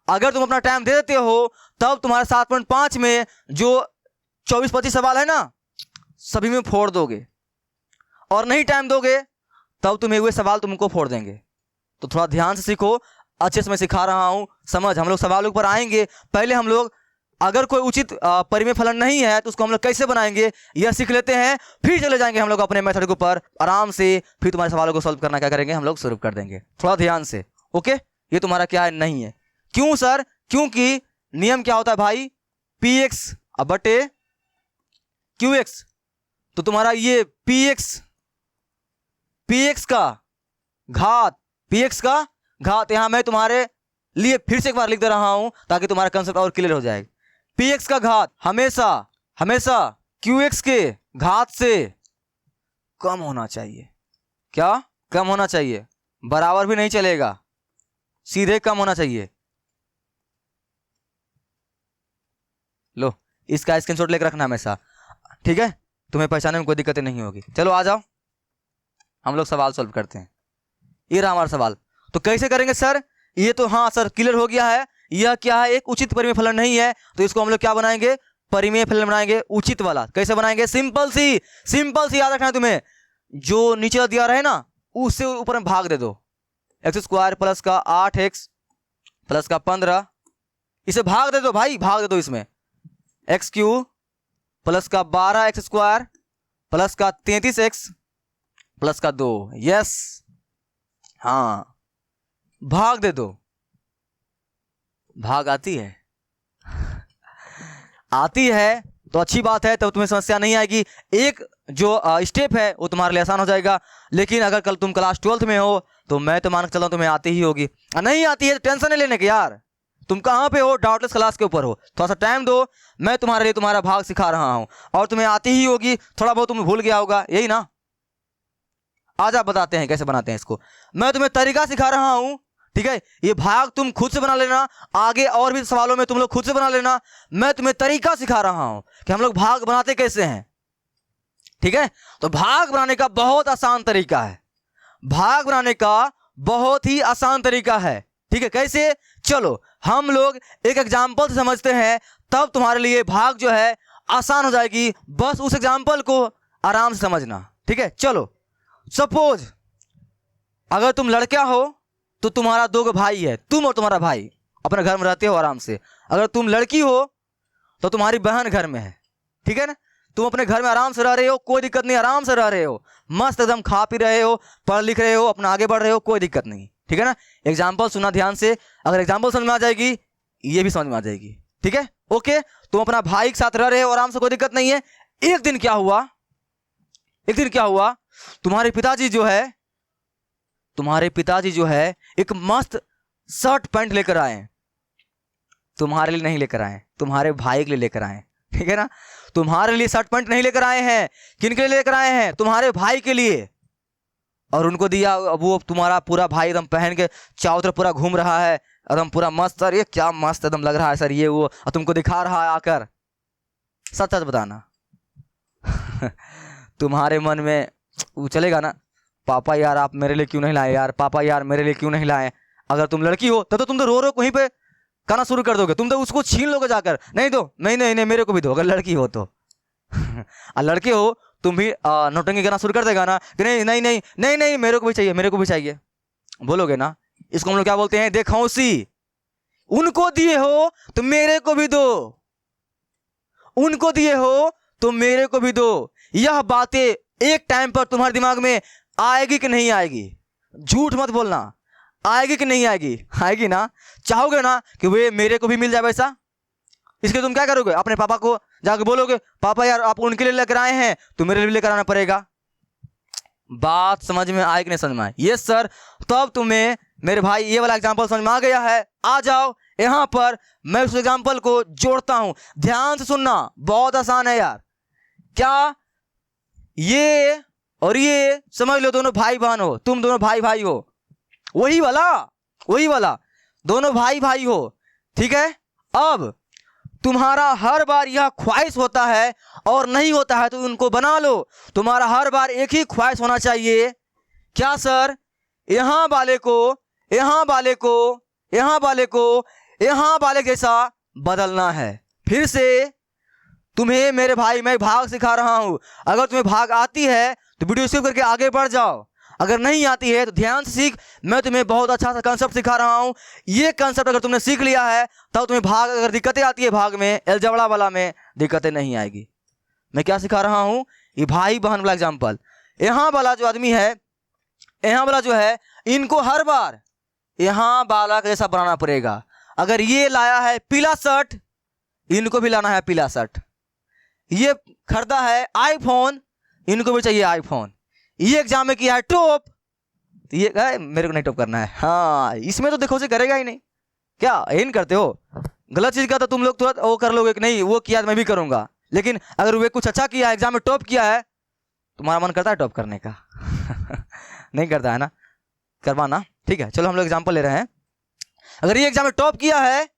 S1: अगर तुम अपना टाइम दे देते हो तब तुम्हारे 7.5 में जो 24-25 सवाल है ना, सभी में फोड़ दोगे, और नहीं टाइम दोगे तब तुम्हें हुए सवाल तुमको फोड़ देंगे। तो थोड़ा ध्यान से सीखो, अच्छे से मैं सिखा रहा हूं, समझ। हम लोग सवालों पर आएंगे, पहले हम लोग अगर कोई उचित परिमेय फलन नहीं है तो उसको हम लोग कैसे बनाएंगे यह सीख लेते हैं, फिर चले जाएंगे हम लोग अपने मेथड के ऊपर आराम से। फिर तुम्हारे सवालों को सॉल्व करना क्या करेंगे, हम लोग शुरू कर देंगे। थोड़ा ध्यान से, ओके। ये तुम्हारा क्या है, नहीं है। क्यों सर, क्योंकि नियम क्या होता है भाई, पी एक्स बटे क्यू एक्स। तो तुम्हारा ये पी एक्स का घात यहां मैं तुम्हारे लिए फिर से एक बार लिख दे रहा हूं ताकि तुम्हारा कंसेप्ट और क्लियर हो जाए। पी एक्स का घात हमेशा क्यू एक्स के घात से कम होना चाहिए। क्या कम होना चाहिए, बराबर भी नहीं चलेगा, सीधे कम होना चाहिए। लो, इसका स्क्रीनशॉट लेकर रखना हमेशा, ठीक है, तुम्हें पहचानने में कोई दिक्कत नहीं होगी। चलो आ जाओ, हम लोग सवाल सॉल्व करते हैं। ये रहा हमारा सवाल। तो कैसे करेंगे सर, ये तो हाँ सर क्लियर हो गया है, यह क्या है, एक उचित परिमेय फलन नहीं है, तो इसको हम लोग क्या बनाएंगे, परिमेय फलन बनाएंगे उचित वाला। कैसे बनाएंगे, सिंपल सी याद रखना है तुम्हें, जो नीचे दिया रहे ना उससे ऊपर में भाग दे दो। एक्स स्क्वायर प्लस का 8x प्लस का 15, इसे भाग दे दो भाई, भाग दे दो इसमें। एक्स क्यूब प्लस का 12x स्क्वायर प्लस का 33x प्लस का 2, यस, हाँ भाग दे दो। भाग आती है आती है तो अच्छी बात है, तब तुम्हें समस्या नहीं आएगी। एक जो स्टेप है वो तुम्हारे लिए आसान हो जाएगा। लेकिन अगर कल तुम क्लास 12th में हो तो मैं तो मान के चला तुम्हें आती ही होगी, नहीं आती है तो टेंशन नहीं लेने के यार। तुम कहाँ पे हो, डाउटलेस क्लास के ऊपर हो, थोड़ा सा टाइम दो, मैं तुम्हारे लिए तुम्हारा भाग सिखा रहा हूं और तुम्हें आती ही होगी। थोड़ा बहुत तुम भूल गया होगा, यही ना। आज आप बताते हैं कैसे बनाते हैं इसको, मैं तुम्हें तरीका सिखा रहा हूं, ठीक है, ये भाग तुम खुद से बना लेना, आगे और भी सवालों में तुम लोग खुद से बना लेना। मैं तुम्हें तरीका सिखा रहा हूं कि हम लोग भाग बनाते कैसे हैं। ठीक है, तो भाग बनाने का बहुत आसान तरीका है, भाग बनाने का बहुत ही आसान तरीका है। ठीक है, कैसे, चलो हम लोग एक एग्जाम्पल से समझते हैं, तब तुम्हारे लिए भाग जो है आसान हो जाएगी। बस उस एग्जाम्पल को आराम से समझना। ठीक है, चलो सपोज अगर तुम लड़का हो तो तुम्हारा 2 भाई है, तुम और तुम्हारा भाई अपने घर में रहते हो आराम से। अगर तुम लड़की हो तो तुम्हारी बहन घर में है। ठीक है ना, तुम अपने घर में आराम से रह रहे हो, कोई दिक्कत नहीं, आराम से रह रहे हो, मस्त एकदम खा पी रहे हो, पढ़ लिख रहे हो, अपना आगे बढ़ रहे हो, कोई दिक्कत नहीं। ठीक है ना, एग्जाम्पल सुनना ध्यान से, अगर एग्जाम्पल समझ में आ जाएगी ये भी समझ में आ जाएगी। ठीक है, ओके, तुम अपना भाई के साथ रह रहे हो आराम से, कोई दिक्कत नहीं है। एक दिन क्या हुआ, तुम्हारे पिताजी जो है एक मस्त शर्ट पैंट लेकर आए। तुम्हारे लिए नहीं लेकर आए, तुम्हारे भाई के लिए लेकर आए। ठीक है ना, तुम्हारे लिए शर्ट पैंट नहीं लेकर आए हैं, किन के लिए लेकर आए हैं, तुम्हारे भाई के लिए। और उनको दिया, वो तुम्हारा पूरा भाई एकदम पहन के चारों तरफ पूरा घूम रहा है, एकदम पूरा मस्त। सर ये क्या मस्त एकदम लग रहा है सर ये वो, और तुमको दिखा रहा है आकर। सच सच बताना तुम्हारे मन में वो चलेगा ना, पापा यार आप मेरे लिए क्यों नहीं लाए, यार पापा यार मेरे लिए क्यों नहीं लाए। अगर तुम लड़की हो तो तुम तो रो वहीं पे कहना शुरू कर दोगे, तुम तो उसको छीन लोगे जाकर, नहीं दो, नहीं मेरे को भी दो। अगर लड़की हो तो और लड़के हो तुम भी नौटंकी करना शुरू कर देगा ना कि नहीं मेरे को भी चाहिए, बोलोगे ना। इसको हम लोग क्या बोलते हैं, देखौंसी। उनको दिए हो तो मेरे को भी दो, उनको दिए हो तो मेरे को भी दो। यह बातें एक टाइम पर तुम्हारे दिमाग में आएगी कि नहीं आएगी, झूठ मत बोलना, आएगी कि नहीं आएगी, आएगी ना। चाहोगे ना कि वे मेरे को भी मिल जाए वैसा, इसके तुम क्या करोगे, अपने पापा को जाके बोलोगे पापा यार आप उनके लिए लेकर आए हैं तो मेरे लिए लेकर आना पड़ेगा। बात समझ में आए कि नहीं समझ में आए, ये सर। तब तुम्हें मेरे भाई ये वाला एग्जाम्पल समझ में आ गया है। आ जाओ यहां पर, मैं उस एग्जाम्पल को जोड़ता हूं, ध्यान से सुनना, बहुत आसान है यार। क्या ये और ये समझ लो, दोनों भाई बहन हो, तुम दोनों भाई हो, वही वाला दोनों भाई हो। ठीक है, अब तुम्हारा हर बार यह ख्वाहिश होता है और नहीं होता है तो उनको बना लो। तुम्हारा हर बार एक ही ख्वाहिश होना चाहिए, क्या सर, यहां वाले के जैसा बदलना है। फिर से तुम्हें मेरे भाई मैं भाग सिखा रहा हूं, अगर तुम्हें भाग आती है तो वीडियो स्किप करके आगे बढ़ जाओ, अगर नहीं आती है तो ध्यान से सीख। मैं तुम्हें बहुत अच्छा सा कंसेप्ट सिखा रहा हूं, ये कंसेप्ट अगर तुमने सीख लिया है तब तुम्हें भाग, अगर दिक्कतें आती है भाग में, अलजबड़ा वाला में दिक्कतें नहीं आएगी। मैं क्या सिखा रहा हूं, ये भाई बहन वाला एग्जाम्पल। यहाँ वाला जो आदमी है, यहाँ वाला जो है, इनको हर बार यहाँ वाला जैसा बनाना पड़ेगा। अगर ये लाया है पीला शर्ट, इनको भी लाना है पीला शर्ट। ये खरीदा है आईफोन, इनको भी चाहिए आईफोन। ये एग्जाम में किया है टॉप, ये मेरे को नहीं टॉप करना है। हाँ, इसमें तो देखो से करेगा ही नहीं, क्या यही करते हो, गलत चीज का तो तुम लोग तुरंत वो कर लोगे कि नहीं वो किया तो मैं भी करूंगा। लेकिन अगर वे कुछ अच्छा किया, एग्जाम में टॉप किया है, तुम्हारा मन करता है टॉप करने का नहीं करता है ना, करवाना। ठीक है, चलो हम लोग एग्जाम्पल ले रहे हैं। अगर ये एग्जाम में टॉप किया है,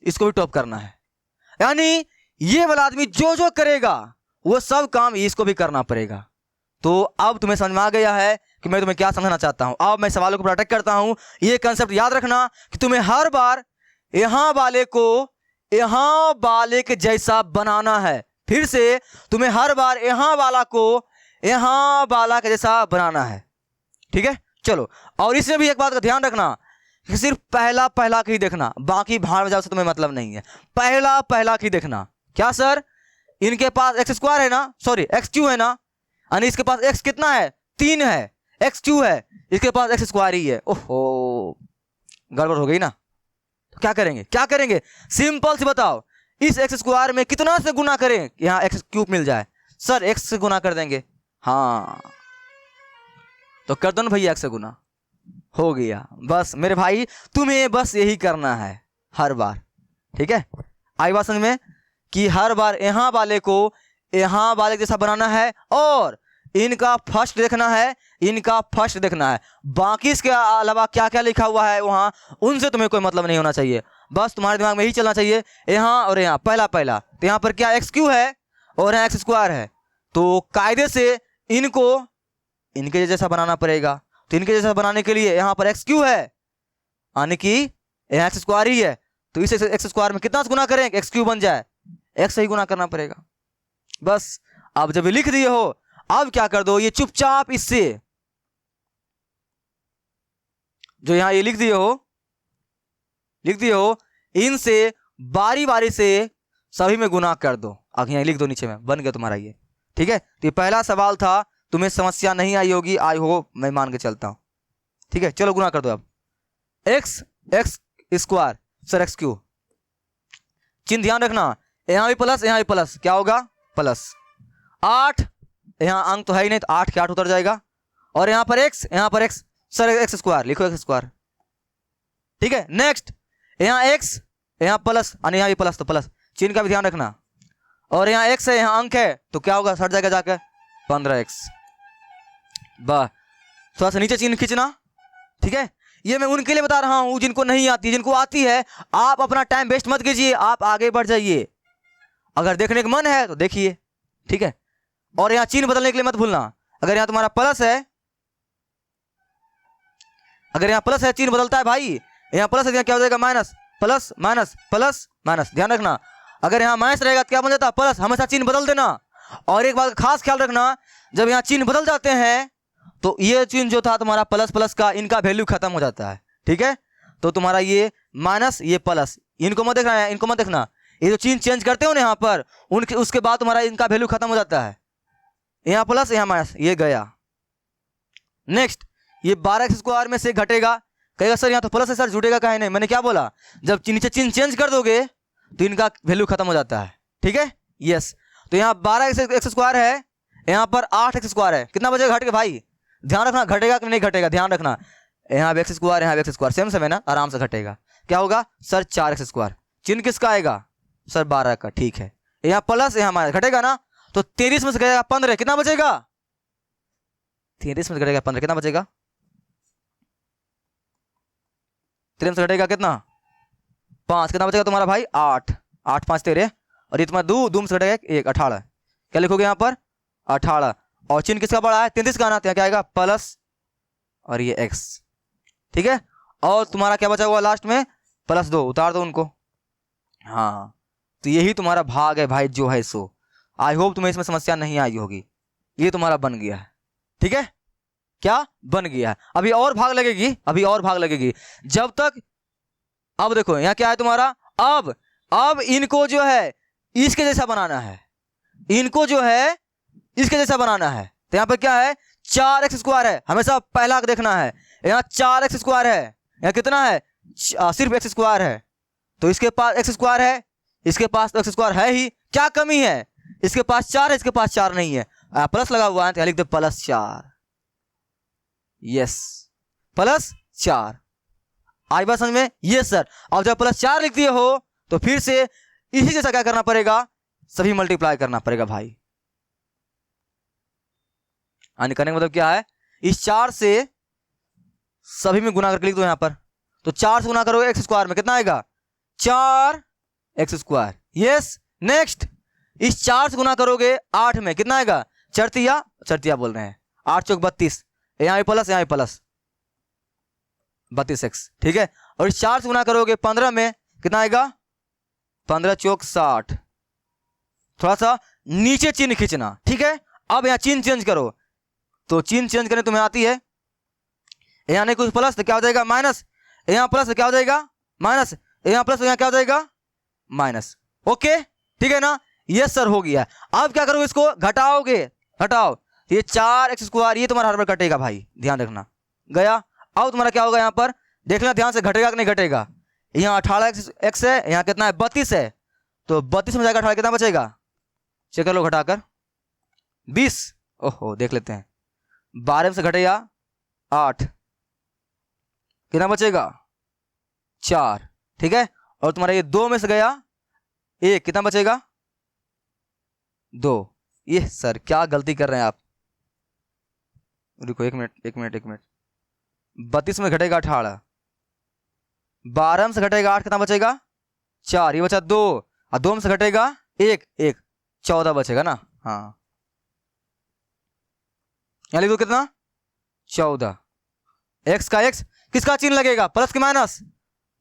S1: इसको भी टॉप करना है, यानी ये वाला आदमी जो जो करेगा वो सब काम इसको भी करना पड़ेगा। तो अब तुम्हें समझ में आ गया है कि मैं तुम्हें क्या समझना चाहता हूं। अब मैं सवालों को प्रोटेक्ट करता हूं, ये कंसेप्ट याद रखना कि तुम्हें हर बार यहां वाले को यहां वाले के जैसा बनाना है। फिर से तुम्हें हर बार यहां वाला को यहां वाला के जैसा बनाना है। ठीक है, चलो। और इसमें भी एक बात का ध्यान रखना कि सिर्फ पहला की देखना, बाकी भाड़ में जाओ से तुम्हें मतलब नहीं है। पहला की देखना। क्या सर, इनके पास एक्स स्क्वायर है ना, सॉरी एक्स क्यू है ना, यानी इसके पास एक्स कितना है, 3 है, एक्स क्यू है, इसके पास एक्स स्क्वायर ही है। ओहो, गड़बड़ हो गई ना। तो क्या करेंगे, सिंपल से बताओ, इस एक्स स्क्वायर में कितना से गुना करें यहाँ एक्स क्यूब मिल जाए। सर एक्स से गुना कर देंगे, हाँ तो कर दो ना भैया, एक्स से गुना हो गया। बस मेरे भाई तुम्हें बस यही करना है हर बार। ठीक है, आई बात समझ में कि हर बार यहाँ वाले को यहाँ वाले जैसा बनाना है और इनका फर्स्ट देखना है, इनका फर्स्ट देखना है। बाकी इसके अलावा क्या क्या लिखा हुआ है वहाँ, उनसे तुम्हें कोई मतलब नहीं होना चाहिए। बस तुम्हारे दिमाग में यही चलना चाहिए, यहाँ और यहाँ पहला पहला। तो यहाँ पर क्या एक्स क्यू है और यहाँ एक्स स्क्वायर है, तो कायदे से इनको इनके जैसा बनाना पड़ेगा। तो इनके जैसा बनाने के लिए यहाँ पर एक्स क्यू है, यानी कि यहाँ एक्स स्क्वायर ही है, तो इस एक्स स्क्वायर में कितना गुना करें एक्स क्यू बन जाए, एक्स से ही गुना करना पड़ेगा। बस अब जब लिख दिए हो, अब क्या कर दो, ये चुपचाप इससे जो यहां ये लिख दिए हो, इनसे बारी बारी से सभी में गुना कर दो। अब यहां लिख दो नीचे में, बन गया तुम्हारा ये। ठीक है, तो ये पहला सवाल था, तुम्हें समस्या नहीं आई होगी, आई हो मैं मान के चलता हूं। ठीक है, चलो गुना कर दो। अब x square sir x Q, चिन्ह ध्यान रखना, यहां भी प्लस यहां भी प्लस, क्या होगा प्लस 8, यहां अंक तो है ही नहीं, तो 8 के 8 उतर जाएगा। और यहां पर एक्स सर एक्स स्क्वायर, लिखो एक्स स्क्वायर। ठीक है, नेक्स्ट यहां एक्स यहां प्लस, यहाँ भी प्लस, तो प्लस चिन्ह का भी ध्यान रखना। और यहाँ एक्स है, यहाँ अंक है, तो क्या होगा सट जाएगा जाकर 15x। वाह, थोड़ा सा नीचे चिन्ह खींचना। ठीक है, ये मैं उनके लिए बता रहा हूं जिनको नहीं आती, जिनको आती है आप अपना टाइम वेस्ट मत कीजिए, आप आगे बढ़ जाइए। अगर देखने का मन है तो देखिए। ठीक है, और यहाँ चिन्ह बदलने के लिए मत भूलना, अगर यहाँ तुम्हारा प्लस है, अगर यहाँ प्लस है चिन्ह बदलता है भाई, यहाँ प्लस है क्या हो जाएगा minus, plus minus plus minus, ध्यान रखना। अगर यहाँ माइनस रहेगा तो क्या बन जाता है प्लस, हमेशा चिन्ह बदल देना। और एक बात खास ख्याल रखना, जब यहाँ चिन्ह बदल जाते हैं तो ये चिन्ह जो था तुम्हारा प्लस प्लस का, इनका वैल्यू खत्म हो जाता है। ठीक है, तो तुम्हारा ये माइनस ये प्लस, इनको मत देखना है, इनको मत देखना, ये जो चिन्ह चेंज करते हो ना यहाँ पर, उनके उसके बाद तुम्हारा इनका वैल्यू खत्म हो जाता है। यहाँ प्लस यहाँ माइनस, ये गया। नेक्स्ट ये 12x स्क्वायर में से घटेगा, कहेगा सर यहाँ तो प्लस है सर, जुटेगा कहीं नहीं। मैंने क्या बोला, जब नीचे चिन्ह चेंज कर दोगे तो इनका वैल्यू खत्म हो जाता है। ठीक है, यस। तो यहाँ 12x स्क्वायर है, यहाँ पर 8x स्क्वायर है, कितना बचेगा घट के भाई, ध्यान रखना, घटेगा कि नहीं घटेगा, ध्यान रखना। यहाँ एक्स स्क्वायर, यहाँ एक्स स्क्वायर सेम सेम है ना, आराम से घटेगा। क्या होगा सर 4x स्क्वायर, चिन्ह किसका आएगा सर 12 का। ठीक है, यहाँ प्लस यहाँ माइनस, घटेगा ना, तो 23 में से घटेगा 15, कितना बचेगा 33 में से घटेगा 15, कितना बचेगा 3 से घटेगा कितना 5, कितना बचेगा तुम्हारा भाई 8, 8 5 13, और ये तुम्हारा 2 से घटेगा 1 18। क्या लिखोगे यहाँ पर 18, और चिन्ह किसका बड़ा है 33 का आना, तो क्या आएगा प्लस और ये x। ठीक है, और तुम्हारा क्या बचा हुआ लास्ट में +2, उतार दो उनको। हाँ, तो यही तुम्हारा भाग है भाई जो है सो। आई होप तुम्हें इसमें समस्या नहीं आई होगी, ये तुम्हारा बन गया है। ठीक है, क्या बन गया है, अभी और भाग लगेगी, अभी और भाग लगेगी जब तक। अब देखो यहाँ क्या है तुम्हारा, अब इनको जो है इसके जैसा बनाना है, इनको जो है इसके जैसा बनाना है। तो यहाँ पर क्या है 4x स्क्वायर है, हमेशा पहला देखना है। यहाँ 4x स्क्वायर है, यहाँ कितना है सिर्फ x स्क्वायर है, तो इसके पास x स्क्वायर है, इसके पास x स्क्वायर है ही, क्या कमी है, इसके पास 4 है, इसके पास 4 नहीं है, प्लस लगा हुआ है, तो लिख दो +4। यस, +4। आई बात समझ में, यस सर। अब जब +4 लिख दिए हो तो फिर से इसी जैसा क्या करना पड़ेगा, सभी मल्टीप्लाई करना पड़ेगा भाई। यानी करने का मतलब क्या है, इस 4 से सभी में गुना करके लिख दो यहाँ पर, तो 4 से गुना करोगे एक्स स्क्वायर में, कितना आएगा 4x स्क्वायर। यस, नेक्स्ट इस 4 से गुना करोगे 8 में, कितना आएगा चरतिया बोल रहे हैं, 8 चौक 32, यहाँ भी प्लस यहाँ भी प्लस 32x। ठीक है, और इस 4 से गुना करोगे 15 में, कितना आएगा 15 चौक 60। थोड़ा सा नीचे चिन्ह खींचना। ठीक है, अब यहाँ चिन्ह चेंज करो, तो चिन्ह चेंज करने तुम्हें आती है, यहाँ नहीं कुछ प्लस तो क्या हो जाएगा माइनस, यहाँ प्लस तो क्या हो जाएगा माइनस, यहाँ प्लस तो यहाँ क्या हो जाएगा माइनस। ओके, ठीक है ना, यस सर हो गया। अब क्या करोगे, इसको घटाओगे, घटाओ, ये 4x स्क्वायर ये तुम्हारा हर बार कटेगा भाई, ध्यान रखना, गया। अब तुम्हारा क्या होगा, यहाँ पर देखना ध्यान से, घटेगा कि नहीं घटेगा। यहाँ 18x है, यहाँ कितना है 32 है, तो 32 में जाएगा 18, कितना बचेगा चेक कर लो घटाकर 20। ओहो, देख लेते हैं, 12 से घटेगा 8, कितना बचेगा 4। ठीक है, और तुम्हारा ये 2 में से गया 1, कितना बचेगा 2। ये सर क्या गलती कर रहे हैं आप, रुको 1 मिनट। 32 में घटेगा 18, 12 में से घटेगा 8, कितना बचेगा 4, ये बचा 2, और 2 में से घटेगा 1, 14 बचेगा ना। हाँ, यहाँ लिख दो कितना 14। एक्स का एक्स, किसका चिन्ह लगेगा, प्लस के माइनस।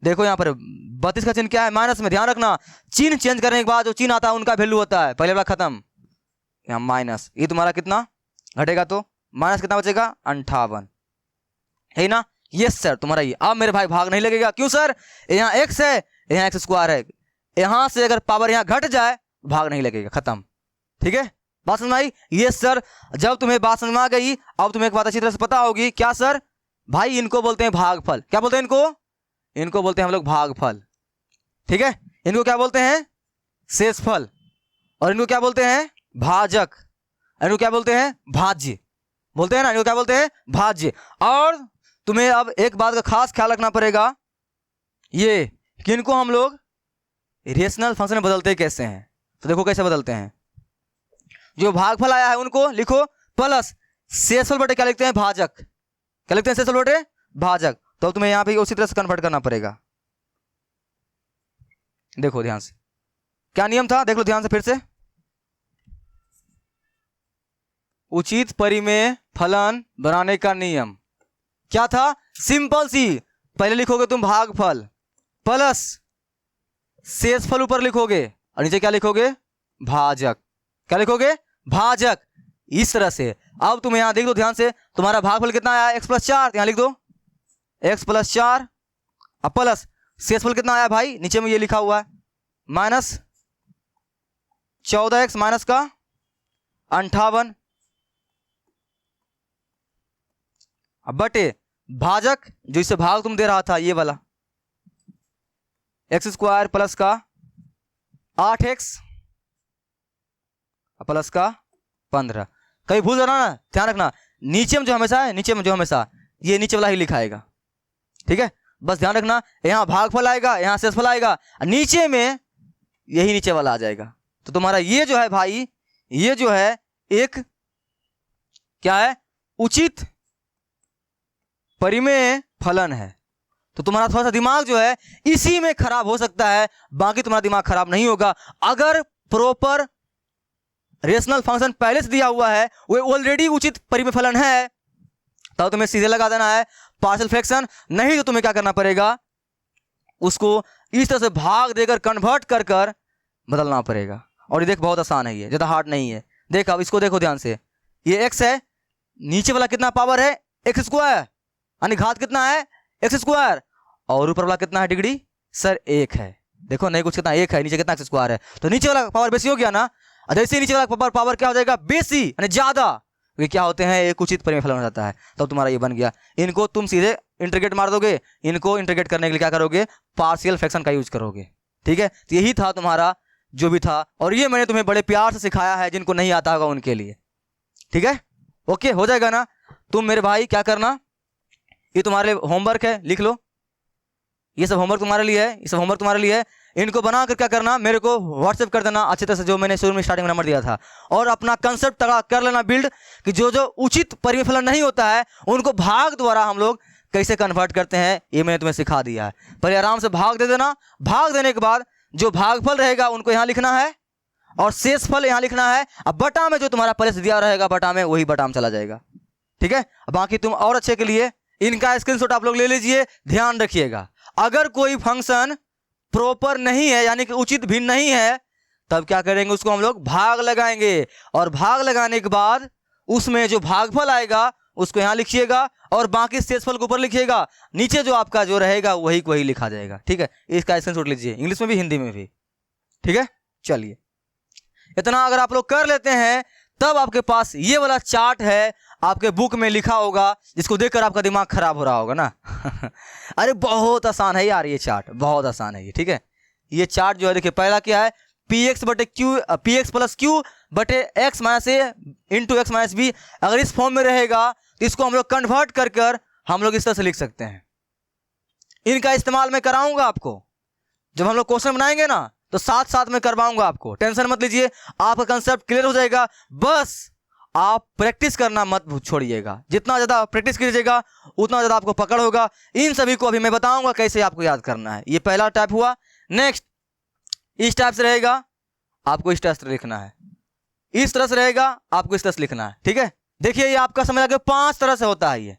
S1: देखो यहाँ पर 32 का चिन्ह क्या है, माइनस में। ध्यान रखना, चिन्ह चेंज करने के बाद जो चिन्ह आता है उनका वैल्यू होता है, पहले वाला खत्म, यहाँ माइनस। ये तुम्हारा कितना घटेगा, तो माइनस कितना बचेगा 58, है ना। यस सर, तुम्हारा ये। अब मेरे भाई भाग नहीं लगेगा, क्यों सर, यहाँ एक्स है, यहाँ एक्स स्क्वायर है, यहाँ से अगर पावर यहाँ घट जाए भाग नहीं लगेगा, खत्म। ठीक है, बात समझ में आई। यस सर, जब तुम्हें बात समझ में आ गई, अब तुम्हें एक बात अच्छी तरह से पता होगी, क्या सर भाई, इनको बोलते हैं भागफल। क्या बोलते हैं इनको बोलते हैं हम लोग भागफल। ठीक है, इनको क्या बोलते हैं शेषफल, और इनको क्या बोलते हैं भाजक, इनको क्या बोलते हैं भाज्य, बोलते हैं ना, इनको क्या बोलते हैं भाज्य। और तुम्हें अब एक बात का खास ख्याल रखना पड़ेगा, ये कि इनको हम लोग रेशनल फंक्शन में बदलते कैसे हैं। तो देखो कैसे बदलते हैं, जो भागफल आया है उनको लिखो प्लस शेषफल बटे क्या लिखते हैं भाजक, क्या लिखते हैं शेषफल बटे भाजक। तो तुम्हें यहां पे उसी तरह से कन्वर्ट करना पड़ेगा। देखो ध्यान से, क्या नियम था, देख लो ध्यान से फिर से। उचित परिमेय फलन बनाने का नियम क्या था, सिंपल सी, पहले लिखोगे तुम भागफल प्लस शेषफल ऊपर लिखोगे, और नीचे क्या लिखोगे भाजक, क्या लिखोगे भाजक, इस तरह से। अब तुम यहां देख दो ध्यान से, तुम्हारा भागफल कितना आया x + 4, यहां लिख दो x + 4, अब प्लस शेषफल कितना आया भाई, नीचे में ये लिखा हुआ है माइनस 14x माइनस का 58, अब बटे भाजक जो इससे भाग तुम दे रहा था ये वाला x² प्लस का 8x प्लस का 15। कहीं भूल जाना ना, ध्यान रखना, नीचे में जो हमेशा है, नीचे में जो हमेशा ये नीचे वाला ही लिखाएगा। ठीक है, बस ध्यान रखना, यहाँ भागफल आएगा, यहाँ शेषफल आएगा, नीचे में यही नीचे वाला आ जाएगा। तो तुम्हारा ये जो है भाई, ये जो है एक क्या है उचित परिमेय फलन है। तो तुम्हारा थोड़ा सा दिमाग जो है इसी में खराब हो सकता है, बाकी तुम्हारा दिमाग खराब नहीं होगा। अगर प्रॉपर रेशनल फंक्शन पहले से दिया हुआ है, वो ऑलरेडी उचित परिमेय फलन है, तब तुम्हें सीधे लगा देना है पार्शियल फ्रैक्शन। नहीं तो तुम्हें क्या करना पड़ेगा, उसको इस तरह से भाग देकर कन्वर्ट कर कर बदलना पड़ेगा। और ये देख बहुत आसान है, ये ज़्यादा हार्ड नहीं है। देख अब इसको देखो ध्यान से, ये x है, नीचे वाला कितना पावर है x², यानी घात कितना है x², और ऊपर वाला कितना है डिग्री सर 1 है। देखो नहीं कुछ कितना 1 है, नीचे कितना x² है, तो नीचे वाला पावर बेसी हो गया ना। जैसे नीचे वाला पावर क्या हो जाएगा बेसी, यानी ज्यादा, ये क्या होते हैं एक उचित परिमेय फलन हो जाता है। तब तुम्हारा ये बन गया। इनको तुम सीधे इंटीग्रेट मार दोगे, इनको इंटीग्रेट करने के लिए क्या करोगे पार्शियल फ्रैक्शन का यूज करोगे। ठीक है, तो यही था तुम्हारा जो भी था, और ये मैंने तुम्हें बड़े प्यार से सिखाया है, जिनको नहीं आता होगा उनके लिए। ठीक है, ओके हो जाएगा ना। तुम मेरे भाई क्या करना, ये तुम्हारे लिए होमवर्क है, लिख लो, ये सब होमवर्क तुम्हारे लिए है, ये सब होमवर्क तुम्हारे लिए है। इनको बना कर क्या करना, मेरे को व्हाट्सएप कर देना अच्छी तरह से, जो मैंने शुरू में स्टार्टिंग में नंबर दिया था, और अपना कंसेप्ट कर लेना बिल्ड कि जो जो उचित परिमेय फलन नहीं होता है उनको भाग द्वारा हम लोग कैसे कन्वर्ट करते हैं, ये मैंने तुम्हें सिखा दिया है। पहले आराम से भाग दे देना, भाग देने के बाद जो भागफल रहेगा उनको यहाँ लिखना है, और शेषफल यहाँ लिखना है। अब बटा में जो तुम्हारा पहले से दिया रहेगा बटा में, वही बटा में चला जाएगा। ठीक है, बाकी तुम और अच्छे के लिए इनका स्क्रीनशॉट आप लोग ले लीजिए। ध्यान रखिएगा, अगर कोई फंक्शन प्रॉपर नहीं है, यानी कि उचित भिन्न नहीं है, तब क्या करेंगे, उसको हम लोग भाग लगाएंगे, और भाग लगाने के बाद उसमें जो भागफल आएगा उसको यहाँ लिखिएगा, और बाकी शेषफल के ऊपर लिखिएगा, नीचे जो आपका जो रहेगा वही को वही लिखा जाएगा। ठीक है, इसका स्क्रीनशॉट लीजिए, इंग्लिश में भी हिंदी में भी। ठीक है, चलिए इतना अगर आप लोग कर लेते हैं, तब आपके पास ये वाला चार्ट है, आपके बुक में लिखा होगा, जिसको देखकर आपका दिमाग खराब हो रहा होगा ना। अरे बहुत आसान है यार, ये चार्ट बहुत आसान है ये। ठीक है, ये चार्ट जो है देखिए, पहला क्या है px + q बटे x - a into x - b। अगर इस फॉर्म में रहेगा तो इसको हम लोग कन्वर्ट कर कर हम लोग इस तरह से लिख सकते हैं। इनका इस्तेमाल मैं कराऊंगा आपको, जब हम लोग क्वेश्चन बनाएंगे ना तो साथ साथ में करवाऊंगा आपको, टेंशन मत लीजिए, आपका कंसेप्ट क्लियर हो जाएगा। बस आप प्रैक्टिस करना मत छोड़िएगा। जितना ज़्यादा प्रैक्टिस कीजिएगा उतना ज़्यादा आपको पकड़ होगा। इन सभी को अभी मैं बताऊंगा कैसे आपको याद करना है। ये पहला टाइप हुआ। नेक्स्ट इस टाइप से रहेगा, आपको इस तरह से लिखना है। इस तरह से रहेगा, आपको इस तरह से लिखना है। ठीक है, देखिए ये आपका समझ आ गया 5 तरह से होता है।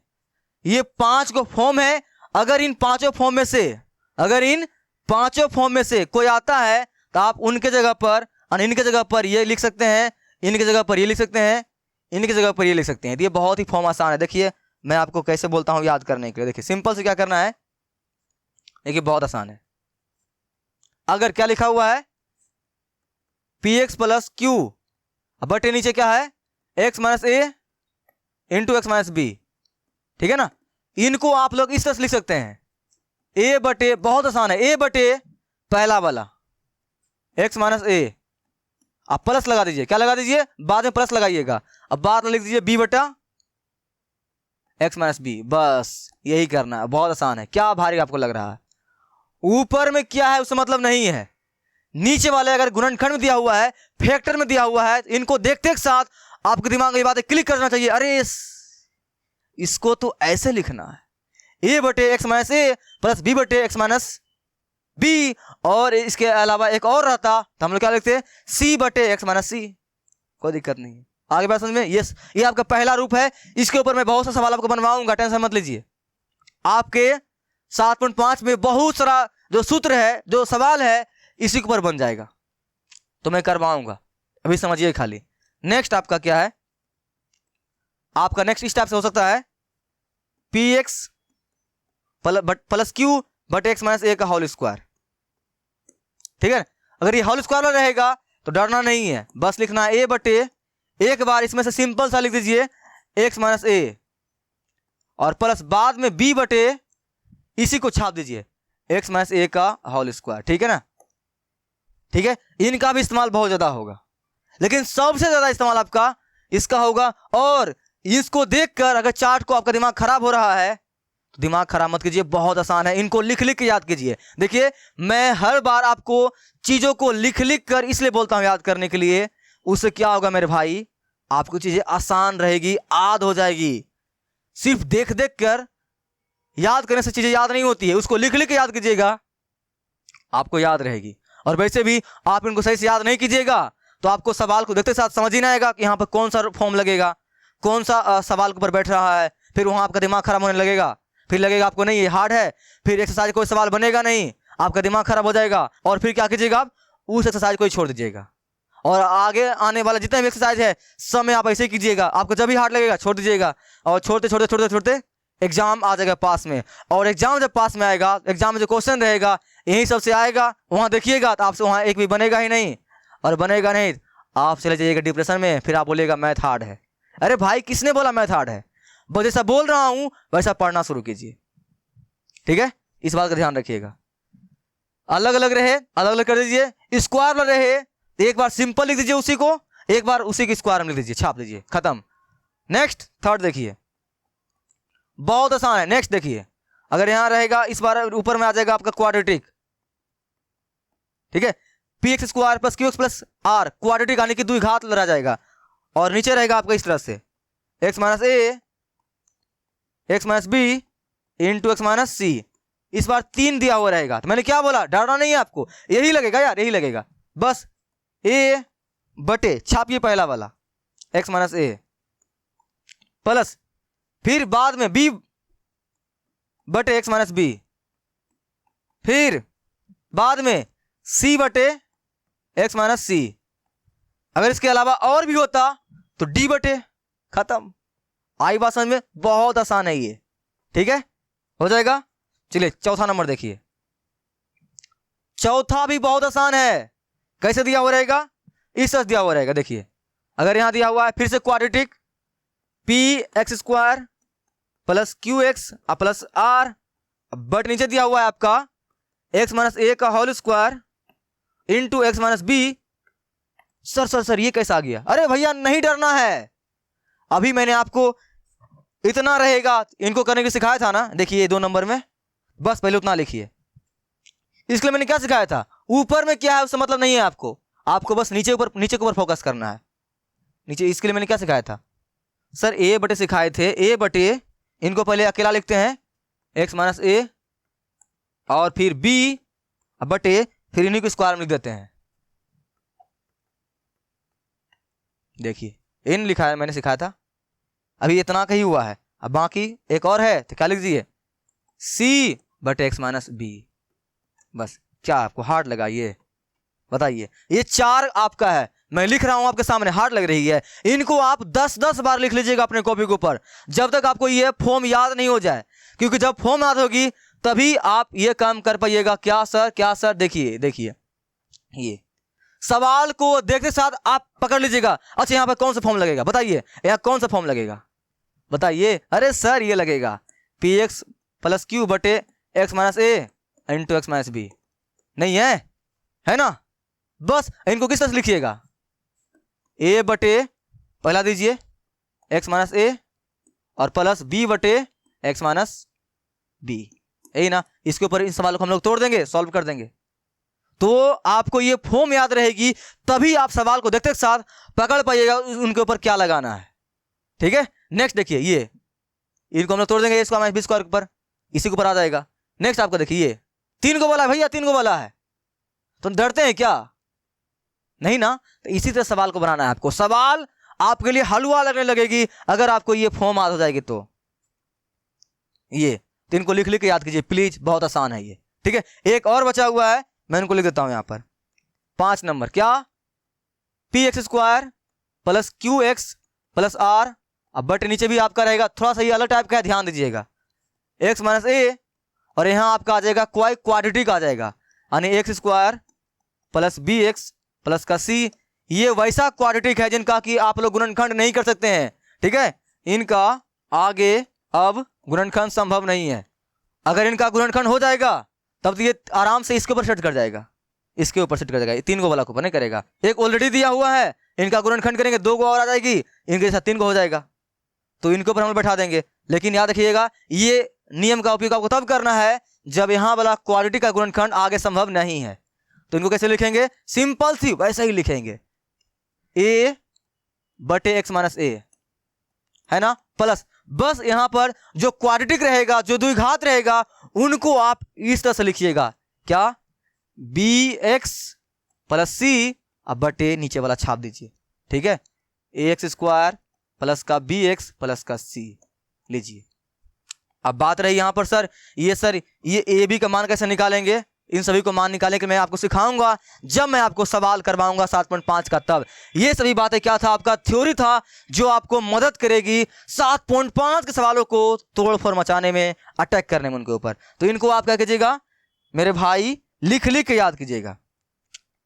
S1: ये 5 को फॉर्म है। अगर इन पांचों फॉर्म में से कोई आता है तो आप उनके जगह पर और इनके जगह पर ये लिख सकते हैं, इनके जगह पर ये लिख सकते हैं, इनकी जगह पर ये लिख सकते हैं। ये बहुत ही फॉर्म आसान है। देखिए मैं आपको कैसे बोलता हूँ याद करने के लिए। देखिए सिंपल से क्या करना है, देखिए बहुत आसान है। अगर क्या लिखा हुआ है px प्लस क्यू, बटे नीचे क्या है x माइनस ए इंटू एक्स माइनस बी। ठीक है ना, इनको आप लोग इस तरह से लिख सकते हैं a बटे, बहुत आसान है, a बटे पहला वाला x माइनस ए, आप प्लस लगा दीजिए। क्या लगा दीजिए, बाद में प्लस लगाइएगा। अब बाद में लिख दीजिए b बटा x माइनस बी। बस यही करना है, बहुत आसान है। क्या भारी आपको लग रहा है? ऊपर में क्या है उससे मतलब नहीं है। नीचे वाले अगर गुणनखंड में दिया हुआ है, फैक्टर में दिया हुआ है, इनको देखते के साथ आपके दिमाग में ये बातें क्लिक करना चाहिए। अरे इसको तो ऐसे लिखना है, ए बटे एक्स माइनस ए प्लस बी बटे एक्स माइनस बी। और इसके अलावा एक और रहता तो हम लोग क्या लिखते हैं, सी बटे एक्स माइनस सी। कोई दिक्कत नहीं है, आगे बात समझ में। यस, ये आपका पहला रूप है। इसके ऊपर मैं बहुत सा सवाल आपको बनवाऊंगा, टेंशन मत लीजिए। आपके 7.5 में बहुत सारा जो सूत्र है, जो सवाल है, इसी के ऊपर बन जाएगा, तो मैं करवाऊंगा। अभी समझिए खाली। नेक्स्ट आपका क्या है, आपका नेक्स्ट इस टाइप से हो सकता है पी एक्स प्लस क्यू बटे एक्स माइनस ए का होल स्क्वायर। ठीक है, अगर ये होल स्क्वायर रहेगा तो डरना नहीं है, बस लिखना है ए बटे, एक बार इसमें से सिंपल सा लिख दीजिए एक्स माइनस ए, और प्लस बाद में बी बटे, इसी को छाप दीजिए एक्स माइनस ए का होल स्क्वायर। ठीक है ना, ठीक है। इनका भी इस्तेमाल बहुत ज्यादा होगा, लेकिन सबसे ज्यादा इस्तेमाल आपका इसका होगा। और इसको देखकर अगर चार्ट को आपका दिमाग खराब हो रहा है तो दिमाग खराब मत कीजिए, बहुत आसान है। इनको लिख लिख के याद कीजिए। देखिए मैं हर बार आपको चीजों को लिख लिख कर इसलिए बोलता हूं याद करने के लिए, उससे क्या होगा मेरे भाई, आपको चीजें आसान रहेगी, याद हो जाएगी। सिर्फ देख देख कर याद करने से चीजें याद नहीं होती है, उसको लिख लिख के याद कीजिएगा, आपको याद रहेगी। और वैसे भी आप इनको सही से याद नहीं कीजिएगा तो आपको सवाल को देखते साथ समझ ही नहीं आएगा कि यहाँ पर कौन सा फॉर्म लगेगा, कौन सा सवाल के ऊपर बैठ रहा है। फिर वहां आपका दिमाग खराब होने लगेगा, फिर लगेगा आपको नहीं ये हार्ड है, फिर एक्सरसाइज कोई सवाल बनेगा नहीं, आपका दिमाग खराब हो जाएगा। और फिर क्या कीजिएगा, आप उस एक्सरसाइज को ही छोड़ दीजिएगा। और आगे आने वाला जितना भी एक्सरसाइज है सब में आप ऐसे ही कीजिएगा। आपको जब भी हार्ड लगेगा छोड़ दीजिएगा, और छोड़ते छोड़ते छोड़ते छोड़ते एग्जाम आ जाएगा पास में। और एग्जाम जब पास में आएगा, एग्जाम में जो क्वेश्चन रहेगा यही सबसे आएगा, वहां देखिएगा तो आपसे वहां एक भी बनेगा ही नहीं। और बनेगा नहीं आप चले जाइएगा डिप्रेशन में, फिर आप बोलिएगा मैथ हार्ड है। अरे भाई किसने बोला मैथ हार्ड है, बस जैसा बोल रहा हूं वैसा पढ़ना शुरू कीजिए। ठीक है, इस बात का ध्यान रखिएगा। अलग अलग रहे, अलग अलग कर दीजिए। स्क्वायर में रहे एक बार सिंपल लिख दीजिए उसी को, एक बार उसी के स्क्वायर में लिख दीजिए, छाप दीजिए, खत्म। नेक्स्ट थर्ड देखिए, बहुत आसान है। नेक्स्ट देखिए, अगर यहां रहेगा इस बार ऊपर में आ जाएगा आपका क्वाड्रेटिक। ठीक है, P X square plus Q X plus R, quadratic आने की 2 घात रह जाएगा। और नीचे रहेगा आपका इस तरह से x minus a x minus b into x minus c. इस बार 3 दिया हुआ रहेगा। तो मैंने क्या बोला, डरना नहीं है आपको, यही लगेगा यार, यही लगेगा। बस ए बटे छापिए पहला वाला एक्स माइनस ए, प्लस फिर बाद में बी बटे एक्स माइनस बी, फिर बाद में सी बटे एक्स माइनस सी। अगर इसके अलावा और भी होता तो डी बटे, खत्म। आई बात समझ में, बहुत आसान है ये। ठीक है, हो जाएगा। चलिए चौथा नंबर देखिए, चौथा भी बहुत आसान है। कैसे दिया हुआ रहेगा, इस तरह दिया हुआ रहेगा। देखिए अगर यहां दिया हुआ है फिर से quadratic P X square plus Q X plus R, but नीचे दिया हुआ है आपका एक्स माइनस ए का whole square into x minus B. Sir sir sir ये कैसा आ गया? अरे भैया नहीं डरना है, अभी मैंने आपको इतना रहेगा इनको करने के लिए सिखाया था ना। देखिए 2 नंबर में बस पहले उतना लिखिए। इसलिए मैंने क्या सिखाया था, ऊपर में क्या है उससे मतलब नहीं है आपको, आपको बस नीचे के ऊपर फोकस करना है। नीचे इसके लिए मैंने क्या सिखाया था सर, ए बटे सिखाए थे, ए बटे इनको पहले अकेला लिखते हैं एक्स माइनस ए, और फिर बी बटे फिर इन्हीं को स्क्वायर में लिख देते हैं। देखिए इन लिखा है, मैंने सिखाया था, अभी इतना का ही हुआ है। अब बाकी एक और है तो क्या लिख दीजिए, सी बटे एक्स माइनस बी। बस क्या आपको हार्ड लगा ये बताइए? ये 4 आपका है, मैं लिख रहा हूं आपके सामने, हार्ड लग रही है। इनको आप 10-10 बार लिख लीजिएगा अपने कॉपी के ऊपर, जब तक आपको ये फॉर्म याद नहीं हो जाए, क्योंकि जब फॉर्म याद होगी तभी आप ये काम कर पाइएगा। क्या सर, क्या सर? देखिए देखिए, ये सवाल को देखते साथ आप पकड़ लीजिएगा। अच्छा यहां पर कौन सा फॉर्म लगेगा बताइए, यहां कौन सा फॉर्म लगेगा बताइए? अरे सर ये लगेगा पी एक्स प्लस क्यू बटे एक्स माइनस ए इंटू एक्स माइनस बी, नहीं है ना? बस इनको किस तरह से लिखिएगा, ए बटे पहला दीजिए एक्स माइनस ए और प्लस बी बटे एक्स माइनस बी, यही ना? इसके ऊपर इन सवालों को हम लोग तोड़ देंगे, सॉल्व कर देंगे, तो आपको ये फॉर्म याद रहेगी, तभी आप सवाल को देखते साथ पकड़ पाइएगा उनके ऊपर क्या लगाना है। ठीक है, नेक्स्ट देखिए, ये इनको हम लोग तोड़ देंगे, ए स्क्वायर माइनस बी स्क्वायर के ऊपर, इसी के ऊपर आ जाएगा। नेक्स्ट आपको देखिए, ये 3 को बोला है भैया, 3 को बोला है, तो डरते हैं क्या? नहीं ना? तो इसी तरह सवाल को बनाना है आपको। सवाल आपके लिए हलवा लगने लगेगी अगर आपको ये फॉर्म याद हो जाएगी तो। ये 3 को लिख के याद कीजिए प्लीज, बहुत आसान है ये। ठीक है, एक और बचा हुआ है, मैं इनको लिख देता हूं यहां पर 5 नंबर, क्या? P X square plus Q X plus R, अब बट नीचे भी आपका रहेगा, थोड़ा सा ये अलग टाइप का है, ध्यान दीजिएगा, एक्स माइनस ए, और यहां आपका आ जाएगा कोई क्वाड्रेटिक आ जाएगा, यानी x square plus B x plus का सी। ये वैसा क्वाड्रेटिक है जिनका कि आप लोग गुणनखंड नहीं कर सकते हैं। ठीक है, इनका आगे अब गुणनखंड संभव नहीं है। अगर इनका गुणनखंड हो जाएगा तब तो ये आराम से इसके ऊपर सेट कर जाएगा, इसके ऊपर सेट कर जाएगा, 3 को वाला के ऊपर नहीं करेगा। एक ऑलरेडी दिया हुआ है, इनका गुणनखंड करेंगे 2 को और आ जाएगी, इनके साथ 3 को हो जाएगा, तो इनके ऊपर हम बैठा देंगे। लेकिन याद रखिएगा ये नियम का उपयोग आपको तब करना है जब यहां वाला क्वाड्रेटिक का गुणनखंड आगे संभव नहीं है। तो इनको कैसे लिखेंगे? सिंपल सी वैसा ही लिखेंगे, ए बटे एक्स माइनस ए, है ना, प्लस बस यहां पर जो क्वाड्रेटिक रहेगा, जो द्विघात रहेगा, उनको आप इस तरह से लिखिएगा, क्या? बी एक्स प्लस सी, अब बटे नीचे वाला छाप दीजिए। ठीक है, ए एक्स स्क्वायर प्लस का बी एक्स प्लस का सी लीजिए। अब बात रही यहां पर सर ये ए बी का मान कैसे निकालेंगे? इन सभी को मान निकालने के मैं आपको सिखाऊंगा जब मैं आपको सवाल करवाऊंगा 7.5 का। तब ये सभी बातें क्या था, आपका थ्योरी था जो आपको मदद करेगी 7.5 के सवालों को तोड़ फोड़ मचाने में, अटैक करने में उनके ऊपर। तो इनको आप क्या कीजिएगा मेरे भाई, लिख के याद कीजिएगा।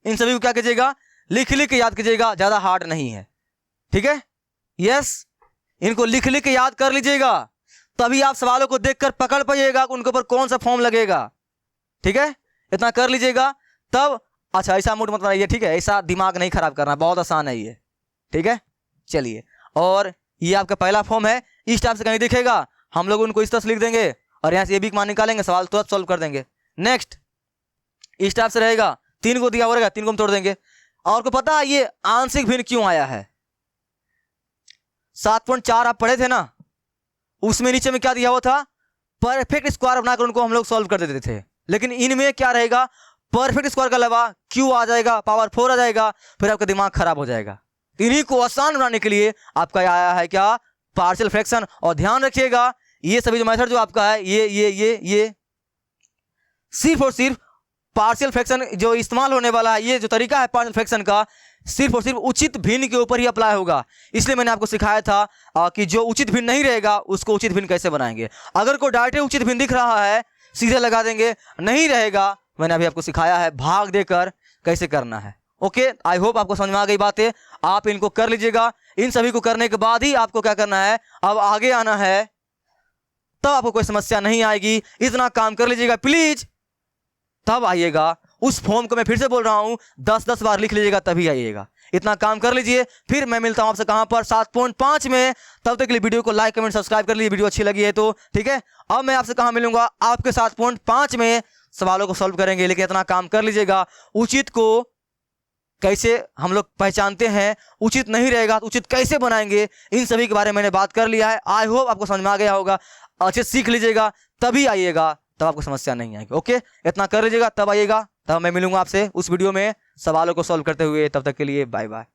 S1: इन सभी को क्या कीजिएगा, लिख के याद कीजिएगा, ज्यादा हार्ड नहीं है। ठीक है, यस, इनको लिख के याद कर लीजिएगा, तभी आप सवालों को देखकर पकड़ पाइएगा उनके ऊपर कौन सा फॉर्म लगेगा। ठीक है, इतना कर लीजिएगा तब। अच्छा ऐसा मूड मत बनाइए, ठीक है, ऐसा दिमाग नहीं खराब करना, बहुत आसान है ये। ठीक है, चलिए, और ये आपका पहला फॉर्म है, इस टाइप से कहीं दिखेगा, हम लोग उनको इस तरह से लिख देंगे और यहां से ये भी मान निकालेंगे, सवाल तुरंत सॉल्व कर देंगे। नेक्स्ट इस टाइप से रहेगा, 3 को दिया होगा, 3 को हम तोड़ देंगे। और को पता है ये आंशिक भिन्न क्यों आया है? 7.4 आप पढ़े थे ना, उसमें नीचे में क्या दिया हुआ था, परफेक्ट स्क्वायर बनाकर उनको हम लोग सॉल्व कर देते थे। लेकिन इनमें क्या रहेगा, परफेक्ट स्क्वायर का अलावा क्यू आ जाएगा, पावर 4 आ जाएगा, फिर आपका दिमाग खराब हो जाएगा। इन्हीं को आसान बनाने के लिए आपका आया है क्या, पार्शियल फ्रैक्शन। और ध्यान रखिएगा ये सभी जो मेथड जो आपका है, ये सिर्फ और सिर्फ पार्शियल फ्रैक्शन जो इस्तेमाल होने वाला है, ये जो तरीका है पार्शियल फ्रैक्शन का, सिर्फ और सिर्फ उचित भिन्न के ऊपर ही अप्लाई होगा। इसलिए मैंने आपको सिखाया था कि जो उचित भिन्न नहीं रहेगा उसको उचित भिन्न कैसे बनाएंगे। अगर कोई डायरेक्ट उचित भिन्न दिख रहा है सीधे लगा देंगे, नहीं रहेगा, मैंने अभी आपको सिखाया है भाग देकर कैसे करना है। ओके, आई होप आपको समझ में आ गई बातें, आप इनको कर लीजिएगा। इन सभी को करने के बाद ही आपको क्या करना है, अब आगे आना है, तब आपको कोई समस्या नहीं आएगी। इतना काम कर लीजिएगा प्लीज, तब आइएगा। उस फॉर्म को मैं फिर से बोल रहा हूं, 10-10 बार लिख लीजिएगा तभी आइएगा। इतना काम कर लीजिए, फिर मैं मिलता हूं आपसे कहां पर, 7.5 में। तब तक के लिए वीडियो को लाइक कमेंट सब्सक्राइब कर लीजिए, वीडियो अच्छी लगी है तो। ठीक है, अब मैं आपसे कहां मिलूंगा, आपके 7.5 में। सवालों को सॉल्व करेंगे, लेकिन इतना काम कर लीजिएगा, उचित को कैसे हम लोग पहचानते हैं, उचित नहीं रहेगा तो उचित कैसे बनाएंगे, इन सभी के बारे में मैंने बात कर लिया है। आई होप आपको समझ में आ गया होगा। अच्छे सीख लीजिएगा तभी आइएगा, तब आपको समस्या नहीं आएगी। ओके, इतना कर लीजिएगा तब आइएगा, तब मैं मिलूंगा आपसे उस वीडियो में सवालों को सॉल्व करते हुए। तब तक के लिए बाय बाय।